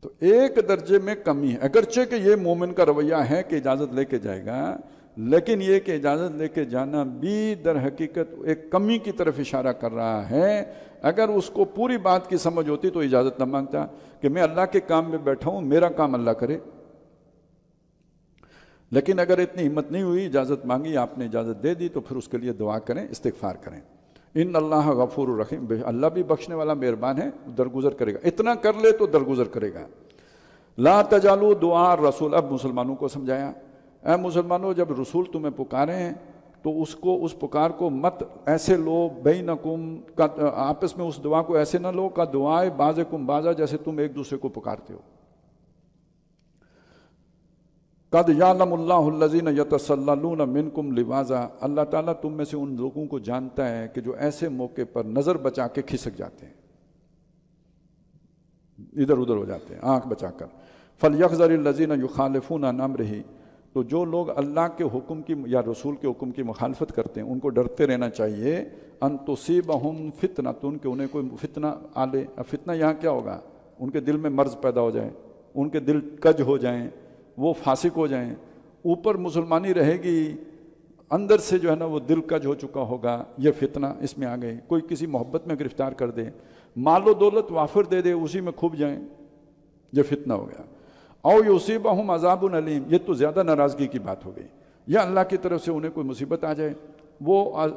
تو ایک درجے میں کمی ہے، اگرچہ کہ یہ مومن کا رویہ ہے کہ اجازت لے کے جائے گا، لیکن یہ کہ اجازت لے کے جانا بھی در حقیقت ایک کمی کی طرف اشارہ کر رہا ہے۔ اگر اس کو پوری بات کی سمجھ ہوتی تو اجازت نہ مانگتا کہ میں اللہ کے کام میں بیٹھا ہوں، میرا کام اللہ کرے۔ لیکن اگر اتنی ہمت نہیں ہوئی، اجازت مانگی، آپ نے اجازت دے دی، تو پھر اس کے لیے دعا کریں، استغفار کریں۔ ان اللہ غفور الرحیم، اللہ بھی بخشنے والا مہربان ہے، درگزر کرے گا، اتنا کر لے تو درگزر کرے گا۔ لا تجالو دعا الرسول، اب مسلمانوں کو سمجھایا، اے مسلمانوں، جب رسول تمہیں پکاریں تو اس پکار کو مت ایسے لو، بینکم، آپس میں اس دعا کو ایسے نہ لو کہ دعائے بعضکم بعضا، جیسے تم ایک دوسرے کو پکارتے ہو۔ قد یعلم اللہ الذین یتسللون منکم لواذا، اللہ تعالیٰ تم میں سے ان لوگوں کو جانتا ہے کہ جو ایسے موقع پر نظر بچا کے کھسک جاتے ہیں، ادھر ادھر ہو جاتے ہیں آنکھ بچا کر۔ فلیحذر الذین یخالفون عن امرہ، تو جو لوگ اللہ کے حکم کی یا رسول کے حکم کی مخالفت کرتے ہیں ان کو ڈرتے رہنا چاہیے، ان تصیبہم فتنۃ، کہ انہیں کوئی فتنہ آ لے۔ اب فتنہ یہاں کیا ہوگا؟ ان کے دل میں مرض پیدا ہو جائے، ان کے دل کج ہو جائیں، وہ فاسق ہو جائیں، اوپر مسلمانی رہے گی، اندر سے جو ہے نا وہ دل کج ہو چکا ہوگا، یہ فتنہ اس میں آ گئے۔ کوئی کسی محبت میں گرفتار کر دے، مال و دولت وافر دے دے، اسی میں کھپ جائیں، یہ فتنہ ہو گیا۔ او یصیبہم عذاب علیم، یہ تو زیادہ ناراضگی کی بات ہو گئی، یا اللہ کی طرف سے انہیں کوئی مصیبت آ جائے، وہ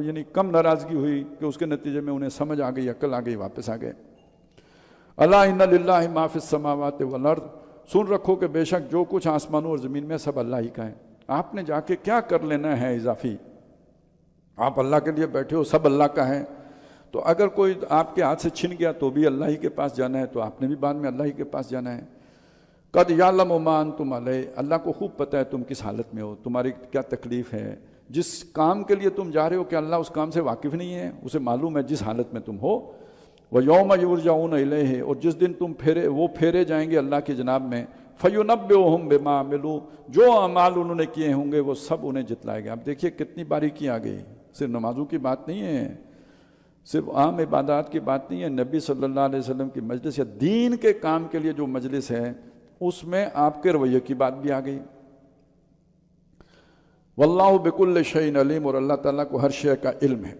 یعنی کم ناراضگی ہوئی کہ اس کے نتیجے میں انہیں سمجھ آ گئی، عقل آ گئی، واپس آ گئے۔ الا ان للہ ما فی السماوات والارض، سن رکھو کہ بے شک جو کچھ آسمانوں اور زمین میں سب اللہ ہی کا ہے۔ آپ نے جا کے کیا کر لینا ہے اضافی؟ آپ اللہ کے لیے بیٹھے ہو، سب اللہ کا ہے۔ تو اگر کوئی آپ کے ہاتھ سے چھن گیا تو بھی اللہ ہی کے پاس جانا ہے، تو آپ نے بھی بعد میں اللہ ہی کے پاس جانا ہے۔ قد یعلم ما انتم علیہ، اللہ کو خوب پتہ ہے تم کس حالت میں ہو، تمہاری کیا تکلیف ہے۔ جس کام کے لیے تم جا رہے ہو کہ اللہ اس کام سے واقف نہیں ہے، اسے معلوم ہے جس حالت میں تم ہو۔ وَيَوْمَ يُرْجَعُونَ إِلَيْهِ، اور جس دن تم وہ پھیرے جائیں گے اللہ کی جناب میں، فَيُنَبِّئُهُم بِمَا عَمِلُوا، جو اعمال انہوں نے کیے ہوں گے وہ سب انہیں جتلائے گا۔ اب دیکھیے کتنی باریکی آ گئی، صرف نمازوں کی بات نہیں ہے، صرف عام عبادات کی بات نہیں ہے، نبی صلی اللہ علیہ وسلم کی مجلس یا دین کے کام کے لیے جو مجلس ہے اس میں آپ کے رویے کی بات بھی آ گئی۔ واللہ بکل شیء علیم، اور اللہ تعالیٰ کو ہر شے کا علم ہے۔